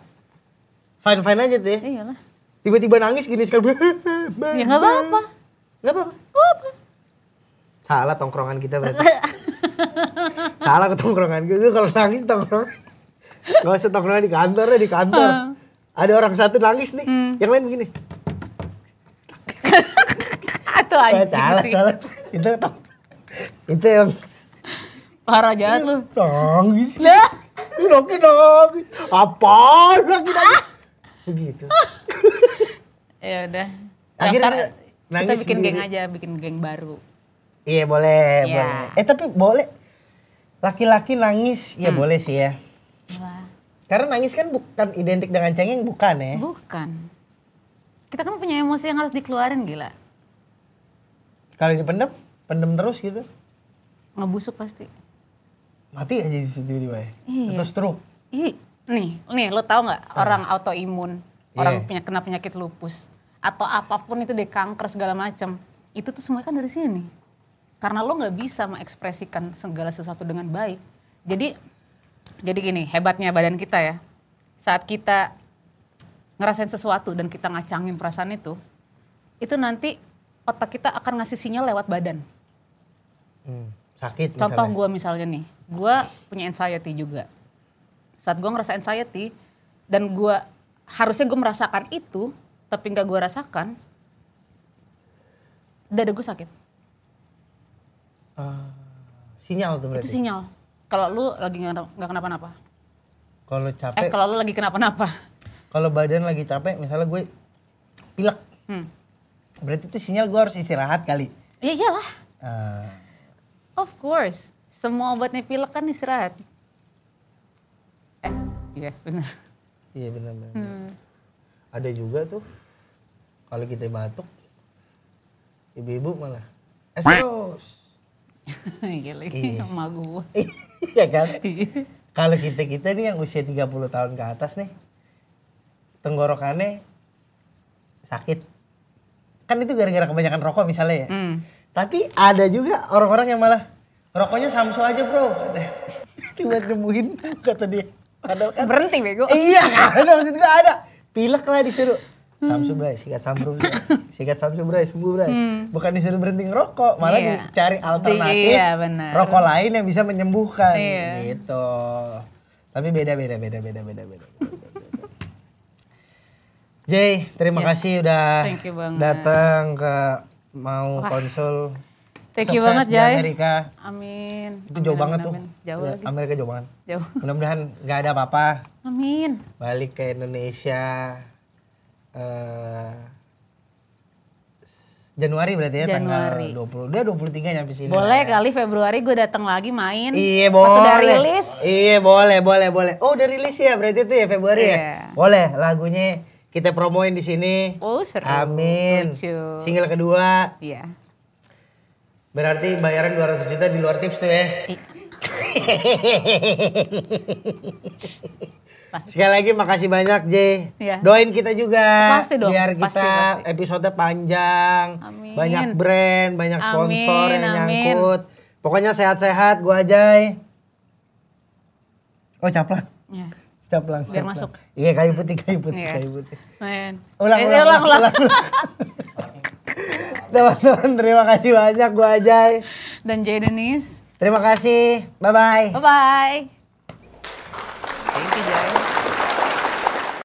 fine-fine aja tuh ya? Iyalah. Tiba-tiba nangis gini sekali. Ya nggak apa-apa. Nggak apa-apa. Salah tongkrongan kita berarti. Salah ke tongkrongan gue kalau nangis tongkrongan. Gak usah tongkrongan di kantor ya, di kantor. Ada orang satu nangis nih, yang lain begini. Atau anjing sih. Salah. Itu yang Parah jahat lu. nangis. Nangis. Apa? Lagi nangis. Begitu. Ya udah. Akhirnya Kita nangis bikin sendiri. geng aja, bikin geng baru. Iya boleh. Iya. Tapi boleh. Laki-laki nangis, ya boleh sih ya. Wah, Karena nangis kan bukan identik dengan cengeng, bukan ya. bukan. Kita kan punya emosi yang harus dikeluarin, gila. Kalau dipendem, pendem terus gitu. Ngebusuk pasti. Mati aja tiba-tiba ya. Iya. Atau stroke. Nih, lo tau nggak orang autoimun, orang Iya. kena penyakit lupus, atau apapun itu deh kanker segala macam, itu tuh semua kan dari sini. Karena lo nggak bisa mengekspresikan segala sesuatu dengan baik. Jadi gini, hebatnya badan kita ya. Saat kita ngerasain sesuatu dan kita ngacangin perasaan itu nanti otak kita akan ngasih sinyal lewat badan. Sakit Contoh misalnya. gue misalnya nih, gue punya anxiety juga. Saat gue ngerasa anxiety dan harusnya gue merasakan itu, tapi nggak gue rasakan, dada gue sakit. Sinyal tuh berarti. Itu sinyal. Kalau lu lagi nggak kenapa-napa. Kalau capek, Kalau lu lagi kenapa-napa. kalau badan lagi capek, misalnya gue pilek. Berarti itu sinyal gue harus istirahat kali. Ya iyalah, Ah, of course. Semua obatnya pilek kan istirahat. Iya benar. iya benar-benar. Ada juga tuh, kalau kita batuk, ibu-ibu malah, terus. Gila, Iya. emak gue. Iya kan? Kalau kita nih yang usia 30 tahun ke atas nih, tenggorokannya sakit. Kan itu gara-gara kebanyakan rokok misalnya ya. Tapi ada juga orang-orang yang malah rokoknya Samsu aja bro. Tiba nyembuhin kata dia. Padahal kan Berhenti bego. iya kan, maksud gue ada. Pilek lah disuruh. Samsu bray, sikat Samsu bray. Sikat Samsu bray, sembuh bray. Bukan disuruh berhenti ngerokok, malah Iya. dicari alternatif Iya, benar. rokok lain yang bisa menyembuhkan Iya. gitu. Tapi beda. Jay, terima Yes. kasih udah Thank you banget. datang ke mau konsul. Thank you Sukses banget, di Jay. Amerika. Amin. Itu jauh Amin, banget amin, tuh. amin. Jauh Ya, lagi. Amerika jauh banget. Jauh. Mudah-mudahan nggak ada apa-apa. Amin. Balik ke Indonesia. Januari berarti ya Januari. tanggal 20. Udah 23 nyampe sini. Boleh lah ya. kali Februari gue datang lagi main. Iya Pas boleh. udah rilis. Iya boleh. Oh udah rilis ya berarti itu ya Februari ya. Iya. Boleh lagunya kita promoin di sini. Oh seru. Amin. Lucu. Single kedua. Iya. Berarti bayaran 200 juta di luar tips tuh ya. Sekali lagi makasih banyak J. Iya. Doain kita juga. Pasti dong, Biar kita pasti. episode panjang. Amin. Banyak brand, banyak sponsor Amin, yang amin. nyangkut. Pokoknya sehat-sehat gua Jay. Oh caplang. Ya. Caplang. Biar caplang. masuk. Iya kayu putih. Iya. Kayu putih. Men. Ulang. Ulang. Teman-teman terima kasih banyak gua Jay. Dan Jay Denise. Terima kasih. Bye-bye. Bye-bye.